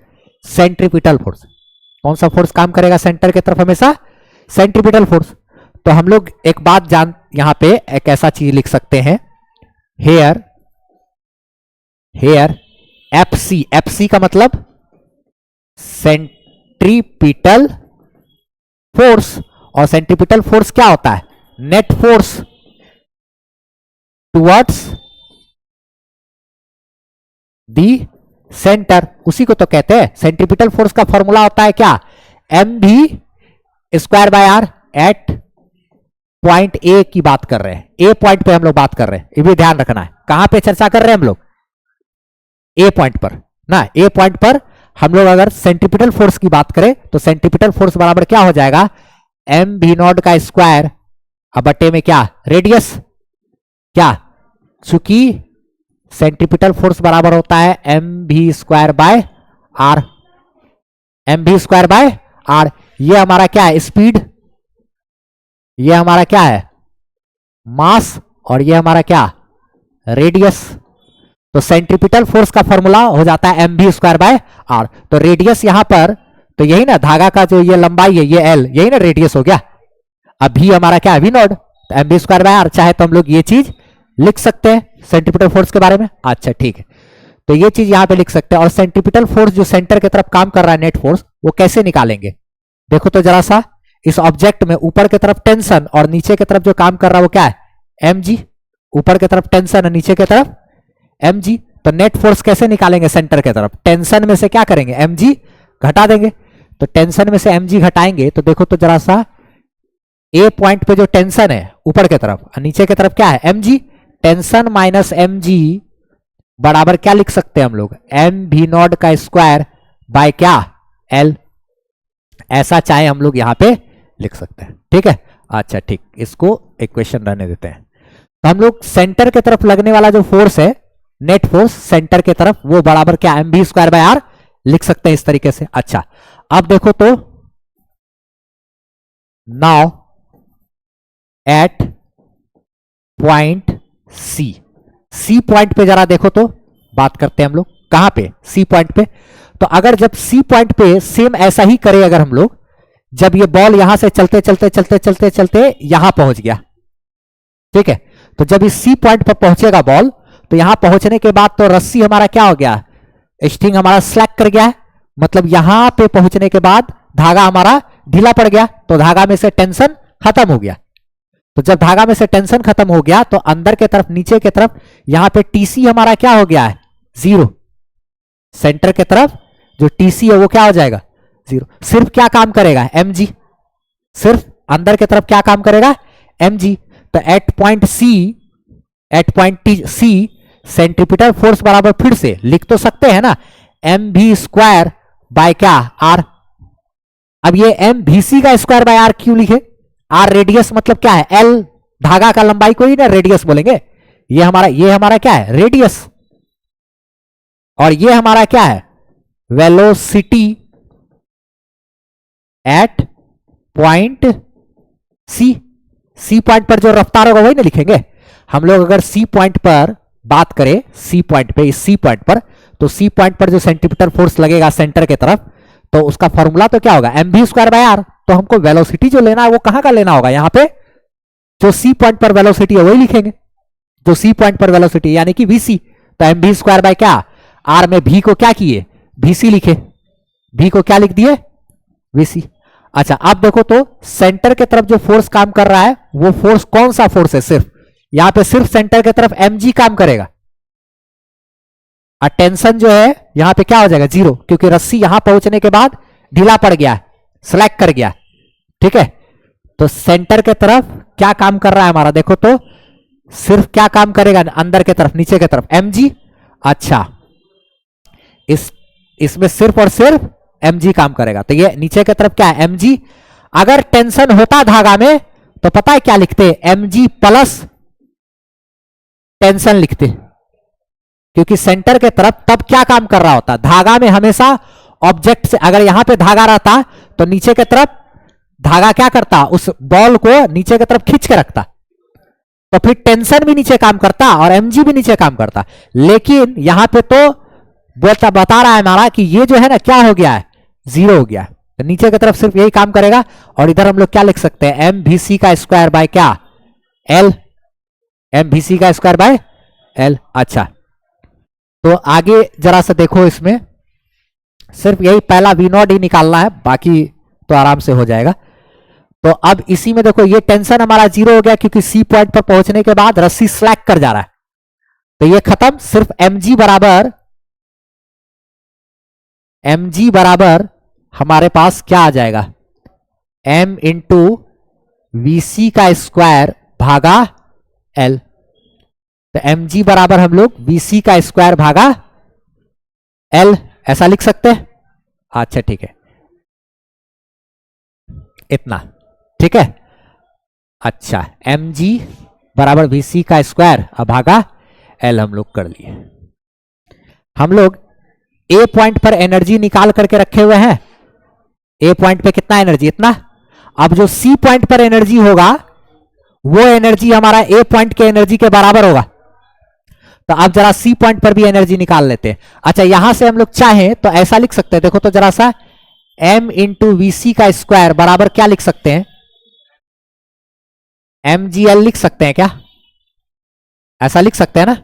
सेंट्रीपिटल फोर्स। कौन सा फोर्स काम करेगा सेंटर की तरफ, हमेशा सेंट्रीपिटल फोर्स। तो हम लोग एक बात यहां पे एक ऐसा चीज लिख सकते हैं, हेयर एफसी, एफसी का मतलब सेंट्रीपिटल फोर्स, और सेंट्रीपिटल फोर्स क्या होता है, net force towards the centre, उसी को तो कहते हैं सेंट्रीपिटल फोर्स का फॉर्मूला होता है क्या, m v square by r. At point a की बात कर रहे हैं, ए पॉइंट पे हम लोग बात कर रहे हैं, ये भी ध्यान रखना है। कहां पे चर्चा कर रहे हैं हम लोग, ए पॉइंट पर ना, ए पॉइंट पर हम लोग अगर सेंट्रीपिटल फोर्स की बात करें तो सेंट्रीपिटल फोर्स बराबर क्या हो जाएगा, एम भी नॉट का स्क्वायर, अब बटे में क्या, रेडियस, क्या, चूंकि सेंट्रीपिटल फोर्स बराबर होता है M v square by are, M v square by are. ये हमारा क्या है, स्पीड, ये हमारा क्या है, मास, और ये हमारा क्या, रेडियस। तो सेंट्रीपिटल फोर्स का फॉर्मूला हो जाता है M v square by are. तो रेडियस यहां पर, तो यही ना धागा का जो ये लंबाई है, ये एल, यही ना रेडियस हो गया। अब भी हमारा क्या है, वी नॉट, तो M v square by are. चाहे तो हम लोग ये चीज लिख सकते हैं सेंट्रीपिटल फोर्स के बारे में। अच्छा ठीक है, तो ये चीज यहां पे लिख सकते हैं। और सेंट्रीपिटल फोर्स जो सेंटर की तरफ काम कर रहा है, नेट फोर्स, वो कैसे निकालेंगे, देखो तो जरा सा, इस ऑब्जेक्ट में ऊपर की तरफ टेंशन और नीचे की तरफ जो काम कर रहा है वो क्या है, एम जी, ऊपर की तरफ टेंशन है, नीचे की तरफ एम जी। तो नेट फोर्स कैसे निकालेंगे सेंटर की तरफ? टेंशन में से क्या करेंगे, एम जी घटा देंगे। तो टेंशन में से एम जी घटाएंगे तो देखो तो जरा सा, ए पॉइंट पे जो टेंशन है ऊपर की तरफ और नीचे की तरफ क्या है, m g. Tension minus m g बराबर क्या लिख सकते हैं हम लोग, एम भी नॉट का स्क्वायर बाय क्या, एल। ऐसा चाहे हम लोग यहां पे लिख सकते हैं, ठीक है। अच्छा ठीक, इसको इक्वेशन रहने देते हैं। तो हम लोग सेंटर की तरफ लगने वाला जो फोर्स है, नेट फोर्स सेंटर की तरफ, वो बराबर क्या, m b square by r लिख सकते हैं इस तरीके से। अच्छा अब देखो तो, now at point c, c point पे जरा देखो तो, बात करते हैं हम लोग कहां पे, सी पॉइंट पे। तो अगर जब सी पॉइंट पे सेम ऐसा ही करे अगर हम लोग, जब ये बॉल यहां से चलते चलते चलते चलते चलते यहां पहुंच गया, ठीक है। तो जब इस सी पॉइंट पर पहुंचेगा बॉल, तो यहां पहुंचने के बाद तो रस्सी हमारा क्या हो गया, स्ट्रिंग हमारा स्लैक कर गया है, मतलब यहां पे पहुंचने के बाद धागा हमारा ढीला पड़ गया, तो धागा में से टेंशन खत्म हो गया। तो जब धागा में से टेंशन खत्म हो गया तो अंदर के तरफ, नीचे के तरफ, यहां पे टीसी हमारा क्या हो गया है, जीरो। सेंटर के तरफ जो टीसी है वो क्या हो जाएगा, जीरो। सिर्फ क्या काम करेगा, एम जी, सिर्फ अंदर के तरफ क्या काम करेगा, एम जी। तो at point c, at point c centripetal force बराबर फिर से लिख तो सकते हैं ना, एम भी स्क्वायर बाय क्या, आर। अब ये एम भी सी का स्क्वायर बाय आर क्यों लिखे, आर रेडियस मतलब क्या है, एल धागा का लंबाई को ही ना रेडियस बोलेंगे। ये हमारा क्या है, रेडियस, और ये हमारा क्या है, velocity at point c. C point पर जो रफ्तार होगा वही ना लिखेंगे हम लोग। अगर सी पॉइंट पर बात करें, सी पॉइंट पे, इस सी पॉइंट पर, तो सी पॉइंट पर जो सेंटीमीटर फोर्स लगेगा सेंटर की तरफ, तो उसका फॉर्मूला तो क्या होगा, M v square by are. तो हमको वेलोसिटी जो लेना है वो कहां का लेना होगा, यहां पे जो सी पॉइंट पर वेलोसिटी है वही लिखेंगे, जो सी पॉइंट पर वेलोसिटी यानी कि वीसी। तो एम भी स्क्वायर बाय क्या, आर में भी को क्या किए, वीसी लिखे, भी को क्या लिख दिए, वीसी। अच्छा अब देखो तो सेंटर की तरफ जो फोर्स काम कर रहा है वो फोर्स कौन सा फोर्स है, सिर्फ यहां पे सिर्फ सेंटर की तरफ mg काम करेगा, और टेंशन जो है यहां पे क्या हो जाएगा, जीरो, क्योंकि रस्सी यहां पहुंचने के बाद ढीला पड़ गया, स्लैक कर गया, ठीक है। तो सेंटर की तरफ क्या काम कर रहा है हमारा, देखो तो सिर्फ क्या काम करेगा, अंदर की तरफ, नीचे की तरफ mg। अच्छा इसमें सिर्फ और सिर्फ mg काम करेगा, तो ये नीचे की तरफ क्या है, mg। अगर टेंशन होता धागा में तो पता है क्या लिखते, mg प्लस टेंशन लिखते, क्योंकि सेंटर के तरफ तब क्या काम कर रहा होता, धागा में हमेशा ऑब्जेक्ट से, अगर यहां पे धागा रहता तो नीचे की तरफ धागा क्या करता, उस बॉल को नीचे की तरफ खींच के रखता, तो फिर टेंशन भी नीचे काम करता और mg भी नीचे काम करता। लेकिन यहां पे तो बता रहा है हमारा कि ये जो है ना क्या हो गया है, जीरो हो गया, तो नीचे की तरफ सिर्फ यही काम करेगा। और इधर हम लोग क्या लिख सकते हैं, एम भी सी का स्क्वायर बाय क्या, एल, एम भी सी का स्क्वायर बाय एल। अच्छा तो आगे जरा सा देखो, इसमें सिर्फ यही पहला वी नॉट ही निकालना है, बाकी तो आराम से हो जाएगा। तो अब इसी में देखो ये टेंशन हमारा जीरो हो गया, क्योंकि सी पॉइंट पर पहुंचने के बाद रस्सी स्लैक कर जा रहा है, तो ये खत्म। सिर्फ mg बराबर हमारे पास क्या आ जाएगा, m इंटू वी सी का स्क्वायर भागा l। तो mg बराबर हम लोग वी सी का स्क्वायर भागा l ऐसा लिख सकते हैं। अच्छा ठीक है, इतना ठीक है। अच्छा mg बराबर वी सी का स्क्वायर भागा l हम लोग कर लिए। हम लोग ए पॉइंट पर एनर्जी निकाल करके रखे हुए हैं, ए पॉइंट पे कितना एनर्जी, इतना। अब जो सी पॉइंट पर एनर्जी होगा वो एनर्जी हमारा ए पॉइंट के एनर्जी के बराबर होगा। तो अब जरा सी पॉइंट पर भी एनर्जी निकाल लेते हैं। अच्छा यहां से हम लोग चाहें तो ऐसा लिख सकते हैं, देखो तो जरा सा, m इंटू वी सी का स्क्वायर बराबर क्या लिख सकते हैं, mgl लिख सकते हैं क्या, ऐसा लिख सकते हैं ना।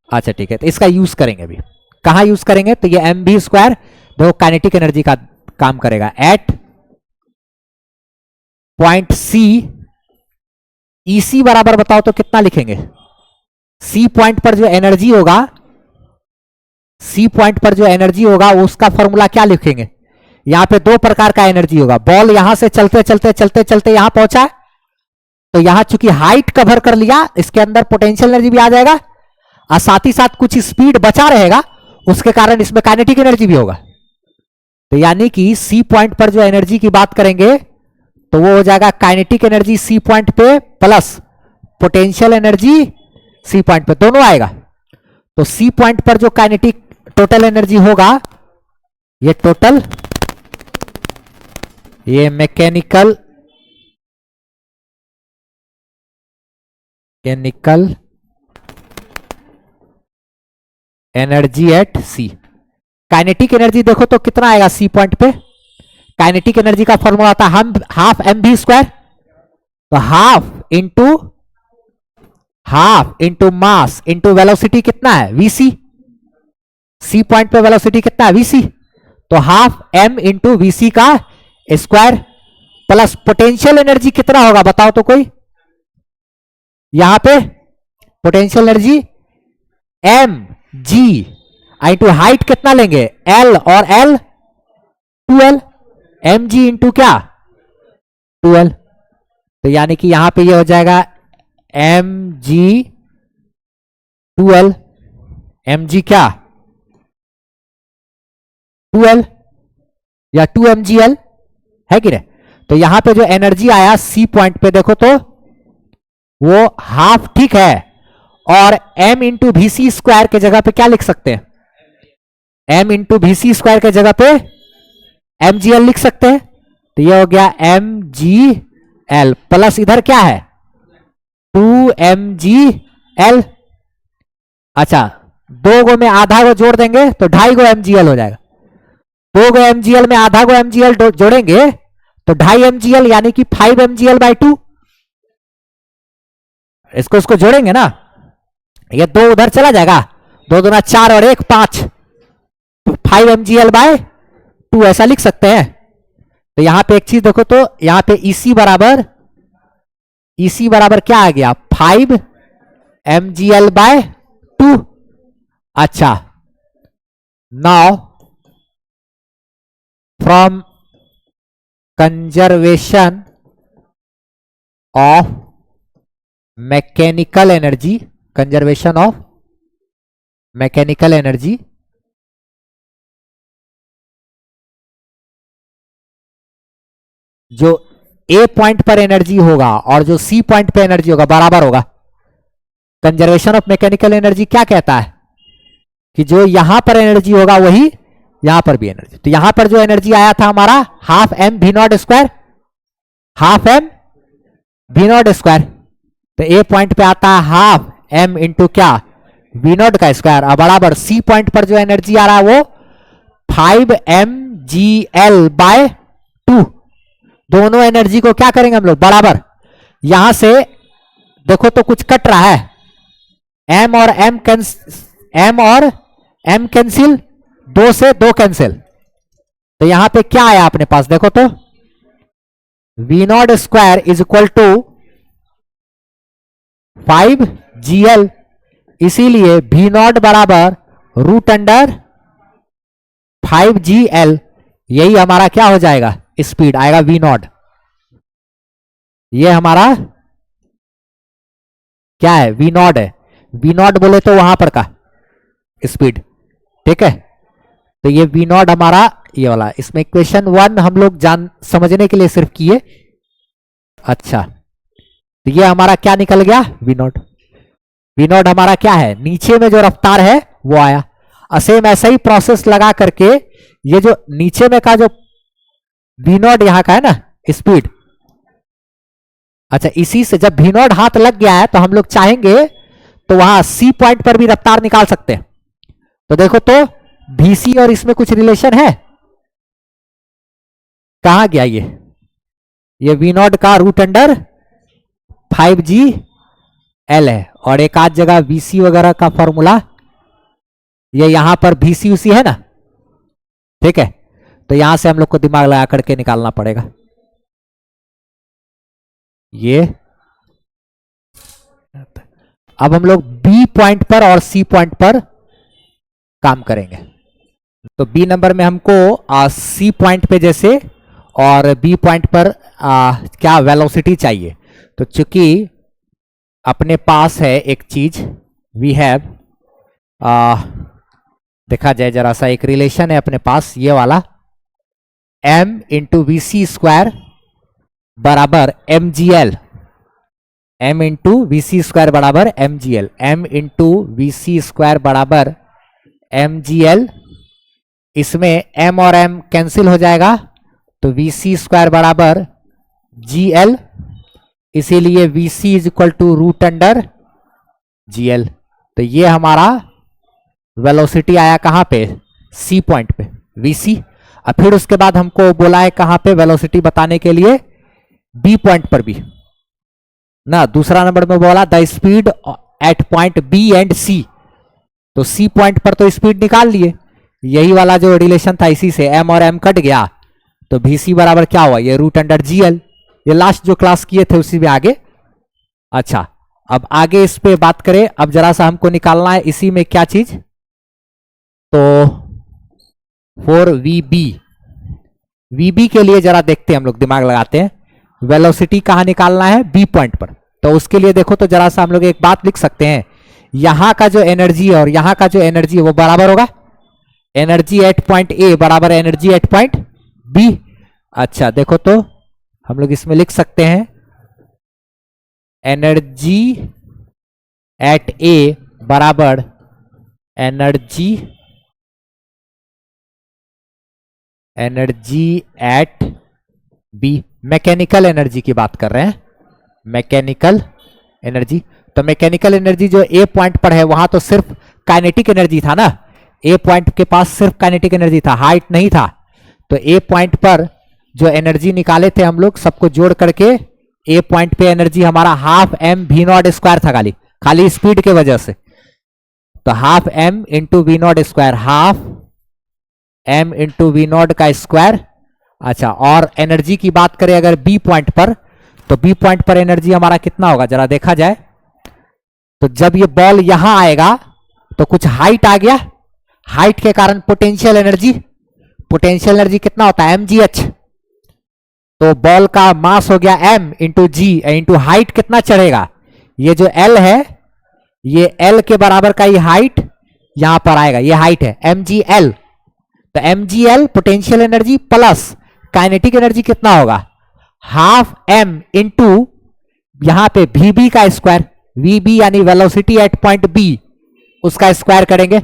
अच्छा ठीक है, तो इसका यूज करेंगे अभी, कहां यूज करेंगे, तो ये एम बी स्क्वायर देखो काइनेटिक एनर्जी का काम करेगा, एट पॉइंट सी ईसी बराबर बताओ तो कितना लिखेंगे? सी पॉइंट पर जो एनर्जी होगा, सी पॉइंट पर जो एनर्जी होगा उसका फॉर्मूला क्या लिखेंगे? यहां पे दो प्रकार का एनर्जी होगा। बॉल यहां से चलते चलते चलते चलते यहां पहुंचा है, तो यहां चूंकि हाइट कवर कर लिया, इसके अंदर पोटेंशियल एनर्जी भी आ जाएगा और साथ ही साथ कुछ स्पीड बचा रहेगा, उसके कारण इसमें काइनेटिक एनर्जी भी होगा। तो यानी कि सी पॉइंट पर जो एनर्जी की बात करेंगे तो वो हो जाएगा काइनेटिक एनर्जी सी पॉइंट पे plus potential energy c point पे, दोनों आएगा। तो सी पॉइंट पर जो काइनेटिक टोटल एनर्जी होगा, ये टोटल, ये mechanical energy at c. Kinetic energy देखो तो कितना आएगा सी पॉइंट पे? काइनेटिक एनर्जी का फॉर्मूला आता है हाफ एम वी स्क्वायर। तो half into mass into velocity कितना है? वीसी। सी पॉइंट पे वेलोसिटी कितना है? वीसी। तो हाफ एम इंटू वीसी का स्क्वायर प्लस पोटेंशियल एनर्जी कितना होगा बताओ तो कोई? यहां पे potential energy m g into height कितना लेंगे? एल, और L 2L, M g into क्या? 2L। तो यानी कि यहां पे ये हो जाएगा M G 2L, M G क्या 2L या 2mgl है कि नहीं? तो यहां पे जो एनर्जी आया सी पॉइंट पे देखो तो वो हाफ, ठीक है, और m into we C square के जगह पे क्या लिख सकते हैं? m into we C square के जगह पे mgl लिख सकते हैं। तो ये हो गया mgl प्लस इधर क्या है? 2mgl। अच्छा, दो गो में आधा गो जोड़ देंगे तो 2.5 गो mgl हो जाएगा। 2 गो mgl में आधा गो mgl जोड़ेंगे तो 2.5 mgl यानी कि 5 mgl बाई 2। इसको जोड़ेंगे ना, ये दो उधर चला जाएगा, 2 दूना 4 और 1 5, 5 mgl बाय 2 ऐसा लिख सकते हैं। तो यहां पे एक चीज देखो तो यहां पे EC बराबर क्या आ गया? 5 mgl बाय 2। अच्छा, now from conservation of mechanical energy, conservation of mechanical energy, जो ए पॉइंट पर एनर्जी होगा और जो सी पॉइंट पर एनर्जी होगा बराबर होगा। कंजर्वेशन ऑफ मैकेनिकल एनर्जी क्या कहता है कि जो यहां पर एनर्जी होगा वही यहां पर भी एनर्जी। तो यहां पर जो एनर्जी आया था हमारा half m v naught square, half m v naught square. तो ए पॉइंट पे आता है हाफ एम इंटू क्या? वी नॉट का स्क्वायर, और बराबर सी पॉइंट पर जो एनर्जी आ रहा है वो 5 mgl बाय 2। दोनों एनर्जी को क्या करेंगे हम लोग? बराबर। यहां से देखो तो कुछ कट रहा है, m और m कैंसिल, 2 से 2 कैंसिल। तो यहां पे क्या आया अपने पास देखो तो v naught square is equal to 5gl, इसीलिए वी नॉट बराबर रूट अंडर 5gl। यही हमारा क्या हो जाएगा? स्पीड आएगा वी नॉट। ये हमारा क्या है? वी नॉट है। वी नॉट बोले तो वहां पर का स्पीड, ठीक है। तो ये वी नॉट हमारा ये वाला, इसमें इक्वेशन 1 हम लोग समझने के लिए सिर्फ किए। अच्छा, तो ये हमारा क्या निकल गया? We not. वी नॉट हमारा क्या है? नीचे में जो रफ्तार है वो आया। सेम ऐसा ही प्रोसेस लगा करके ये जो नीचे में का जो वी नॉट यहां का है ना स्पीड, अच्छा, इसी से जब वी नॉट हाथ लग गया है तो हम लोग चाहेंगे तो वहां सी पॉइंट पर भी रफ्तार निकाल सकते हैं। तो देखो तो VC और इसमें कुछ रिलेशन है? कहां गया ये वी नॉट का रूट अंडर 5gl है, और एक आध जगह VC वगैरह का फॉर्मूला, ये यहां पर VC उसी है ना, ठीक है। तो यहां से हम लोग को दिमाग लगा करके निकालना पड़ेगा। ये अब हम लोग बी पॉइंट पर और सी पॉइंट पर काम करेंगे। तो बी नंबर में हमको सी पॉइंट पे जैसे और बी पॉइंट पर क्या वेलोसिटी चाहिए। तो चूंकि अपने पास है एक चीज वी हैव, देखा जाए जरा सा, एक रिलेशन है अपने पास ये वाला, m into we C square बराबर M G L, m into we C square बराबर M G L, m into we C square बराबर एम जी एल। इसमें m और m कैंसिल हो जाएगा तो वी सी स्क्वायर बराबर जी एल, इसीलिए V C is equal to root under G L. तो ये हमारा वेलोसिटी आया कहां पे, सी पॉइंट पे, वी सी। अब फिर उसके बाद हमको बोला है कहां पे वेलोसिटी बताने के लिए, बी पॉइंट पर भी ना। दूसरा नंबर में बोला the speed at point B and C. तो सी पॉइंट पर तो स्पीड निकाल लिए, यही वाला जो रिलेशन था इसी से m और m कट गया तो वी सी बराबर क्या हुआ, ये रूट अंडर जी एल। ये लास्ट जो क्लास किए थे उसी में आगे। अच्छा, अब आगे इस पे बात करें। अब जरा सा हमको निकालना है इसी में क्या चीज, तो फॉर वी बी के लिए जरा देखते हैं, हम लोग दिमाग लगाते हैं। वेलोसिटी कहां निकालना है, बी पॉइंट पर। तो उसके लिए देखो तो जरा सा हम लोग एक बात लिख सकते हैं, यहां का जो एनर्जी है और यहां का जो एनर्जी है वो बराबर होगा, एनर्जी एट पॉइंट ए बराबर एनर्जी एट पॉइंट बी। अच्छा देखो तो हम लोग इसमें लिख सकते हैं एनर्जी एट ए बराबर energy at b. Mechanical energy की बात कर रहे हैं, मैकेनिकल एनर्जी। तो मैकेनिकल एनर्जी जो ए पॉइंट पर है वहां तो सिर्फ काइनेटिक एनर्जी था ना, ए पॉइंट के पास सिर्फ काइनेटिक एनर्जी था, हाइट नहीं था। तो ए पॉइंट पर जो एनर्जी निकाले थे हम लोग सबको जोड़ करके, ए पॉइंट पे एनर्जी हमारा half m v naught square था, खाली स्पीड के वजह से। तो half m into v naught square, half m into v naught का स्क्वायर। अच्छा, और एनर्जी की बात करें अगर बी पॉइंट पर, तो बी पॉइंट पर एनर्जी हमारा कितना होगा जरा देखा जाए। तो जब ये बॉल यहां आएगा तो कुछ हाइट आ गया, हाइट के कारण पोटेंशियल एनर्जी कितना होता है, mgh। तो बॉल का मास हो गया m इंटू जी इंटू हाइट कितना चढ़ेगा, ये जो l है ये l के बराबर का ही हाइट यहां पर आएगा, ये हाइट है mgl। तो mgl potential energy plus kinetic energy कितना होगा, हाफ m इंटू यहां पे vb का स्क्वायर, vb यानी वेलोसिटी एट पॉइंट b, उसका स्क्वायर करेंगे।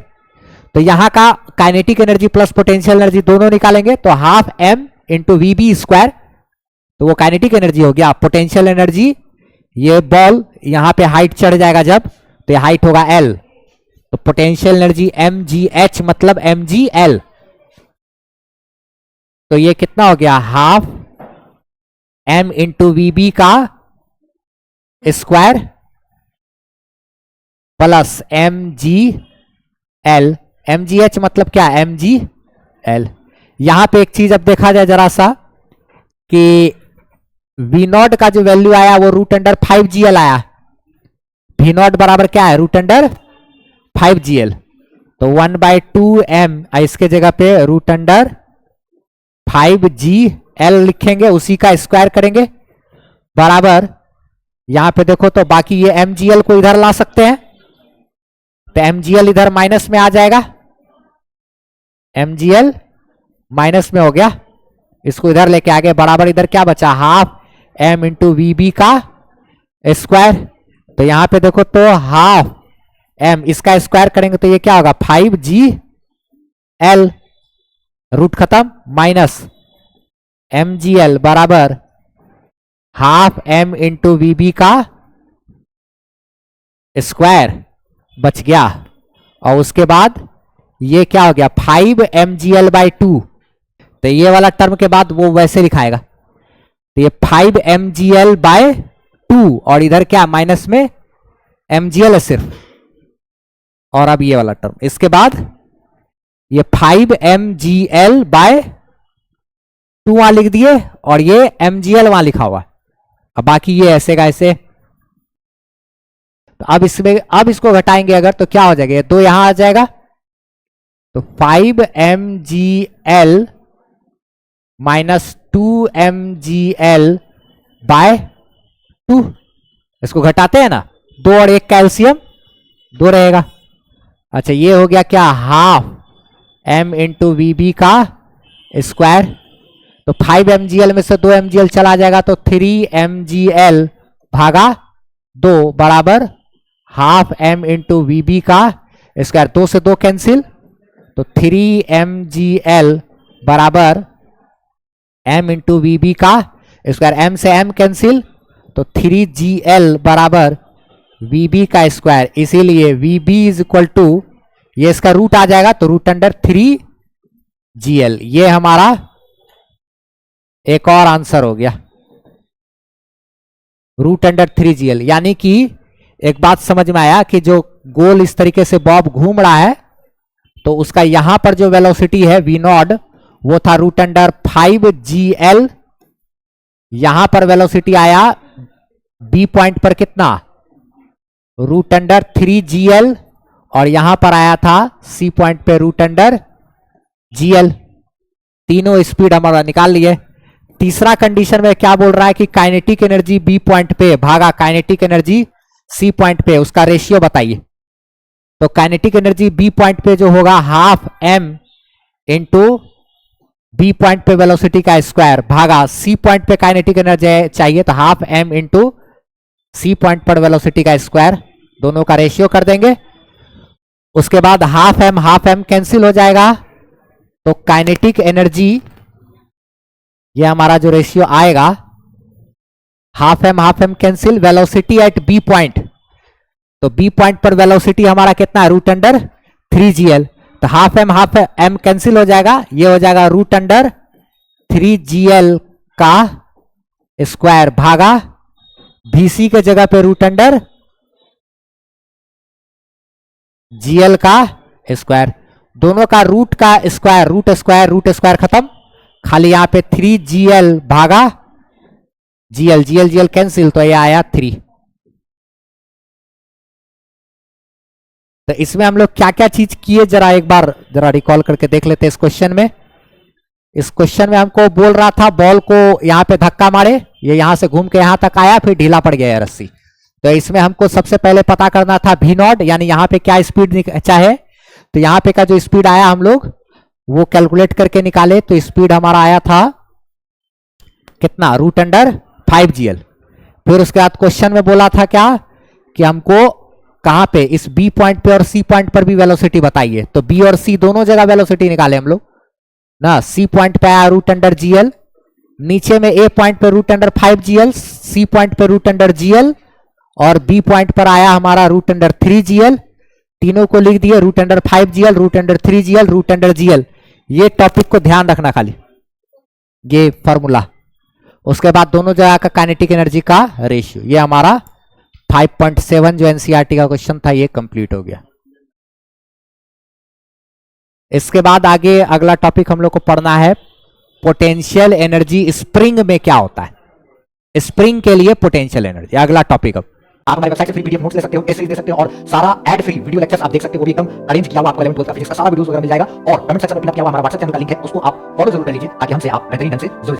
तो यहां का kinetic energy plus potential energy दोनों निकालेंगे तो half m into v b square, तो वो काइनेटिक एनर्जी हो गया। पोटेंशियल एनर्जी, ये बॉल यहां पे हाइट चढ़ जाएगा जब, तो ये हाइट होगा l, तो पोटेंशियल एनर्जी mgh मतलब mgl। तो ये कितना हो गया, half m into v b का स्क्वायर प्लस mgl, mgh मतलब क्या, mgl। यहां पे एक चीज अब देखा जाए जरा सा कि वी नॉट का जो वैल्यू आया वो रूट अंडर 5gl आया, वी नॉट बराबर क्या है, रूट अंडर 5gl। तो 1/2m इसके जगह पे रूट अंडर 5gl लिखेंगे, उसी का स्क्वायर करेंगे बराबर। यहां पे देखो तो बाकी ये mgl को इधर ला सकते हैं, तो mgl इधर माइनस में आ जाएगा, mgl माइनस में हो गया, इसको इधर लेके आगे बराबर, इधर क्या बचा, half m into v b का स्क्वायर। तो यहां पे देखो तो हाफ m, इसका स्क्वायर करेंगे तो ये क्या होगा, 5gl, रूट खत्म, माइनस mgl बराबर half m into v b का स्क्वायर बच गया। और उसके बाद ये क्या हो गया, 5mgl/2। तो ये वाला टर्म के बाद वो वैसे लिखाएगा, तो ये 5mgl/2 और इधर क्या माइनस में mgl है सिर्फ, और अब ये वाला टर्म, इसके बाद ये 5mgl/2 वहां लिख दिए और ये mgl वहां लिखा हुआ। अब बाकी ये ऐसे का ऐसे। तो अब इसमें अब इसको घटाएंगे अगर तो क्या हो जाएगा, दो यहां आ जाएगा तो 5 mgl माइनस 2 mgl बाय 2। इसको घटाते हैं ना, 2 और 1 कैल्शियम 2 रहेगा। अच्छा ये हो गया क्या, half m into v b का स्क्वायर। तो 5 mgl में से 2 mgl चला जाएगा तो 3 mgl भागा 2 बराबर half m into v b का स्क्वायर। 2 से 2 कैंसिल तो 3 mgl बराबर m इंटू वी बी का स्क्वायर। m से m कैंसिल तो 3gl बराबर Vb का स्क्वायर। इसीलिए Vb इज इक्वल टू, ये इसका रूट आ जाएगा तो रूट अंडर 3gl। ये हमारा एक और आंसर हो गया, रूट अंडर 3gl। यानी कि एक बात समझ में आया कि जो गोल इस तरीके से बॉब घूम रहा है तो उसका यहां पर जो वेलोसिटी है v नॉट वो था रूट अंडर 5gl। यहां पर वेलोसिटी आया बी पॉइंट पर कितना, रूट अंडर 3gl, और यहां पर आया था सी पॉइंट पे रूट अंडर gl। तीनों स्पीड हमारा निकाल लिए। तीसरा कंडीशन में क्या बोल रहा है कि काइनेटिक एनर्जी बी पॉइंट पे भागा काइनेटिक एनर्जी सी पॉइंट पे, उसका रेशियो बताइए। तो काइनेटिक एनर्जी बी पॉइंट पे जो होगा half m into b point पे वेलोसिटी का स्क्वायर भागा सी पॉइंट पे काइनेटिक एनर्जी चाहिए तो half m into c point पर वेलोसिटी का स्क्वायर, दोनों का रेशियो कर देंगे। उसके बाद हाफ m कैंसिल हो जाएगा तो काइनेटिक एनर्जी, ये हमारा जो रेशियो आएगा half m cancel, velocity at b point, तो बी पॉइंट पर वेलोसिटी हमारा कितना है, रूट अंडर 3gl। तो हाफ m कैंसिल हो जाएगा, ये हो जाएगा रूट अंडर 3gl का स्क्वायर भागा vc के जगह पे रूट अंडर gl का स्क्वायर। दोनों का रूट स्क्वायर रूट स्क्वायर खत्म, खाली यहां पे 3gl भागा gl कैंसिल, तो ये आया 3। तो इसमें हम लोग क्या क्या चीज किए जरा एक बार जरा रिकॉल करके देख लेते हैं। इस क्वेश्चन में हमको बोल रहा था बॉल को यहां पे धक्का मारे, ये यहां से घूम के यहां तक आया फिर ढीला पड़ गया रस्सी। तो इसमें हमको सबसे पहले पता करना था v नॉट, यानी यहां पे क्या स्पीड चाहे। तो यहां पे का जो स्पीड आया हम लोग वो कैलकुलेट करके निकाले, तो स्पीड हमारा आया था कितना, रूट अंडर 5gl। फिर उसके बाद क्वेश्चन में बोला था क्या कि हमको कहां पे, इस बी पॉइंट पे और सी पॉइंट पर भी वेलोसिटी बताइए। तो बी और सी दोनों जगह वेलोसिटी निकाले हम लोग ना। सी पॉइंट पे आया रूट अंडर gl, नीचे में ए पॉइंट पे root under 5gl, c point पे रूट अंडर gl, और बी पॉइंट पर आया हमारा रूट अंडर 3gl। तीनों को लिख दिए root under 5gl, root under 3gl, root under gl। ये टॉपिक को ध्यान रखना खाली, ये फॉर्मूला। उसके बाद दोनों जगह का काइनेटिक एनर्जी का रेशियो, ये हमारा 5.7 जो एनसीईआरटी का क्वेश्चन था ये कंप्लीट हो गया। इसके बाद आगे अगला टॉपिक हम लोग को पढ़ना है पोटेंशियल एनर्जी स्प्रिंग में क्या होता है, स्प्रिंग के लिए पोटेंशियल एनर्जी, अगला टॉपिक। अब आप हमारी वेबसाइट से फ्री पीडीएफ नोट्स ले सकते हो, सीरीज दे सकते हो, और सारा एड फ्री वीडियो लेक्चर्स आप देख सकते हो, वो भी एकदम अरेंज किया हुआ आपको 11 12 का फिजिक्स का सारा वीडियोस वगैरह मिल जाएगा। और कमेंट सेक्शन में पिन किया हुआ हमारा व्हाट्सएप चैनल का लिंक है, उसको आप फॉलो जरूर कर लीजिए ताकि हमसे आप बेहतरीन ढंग से जुड़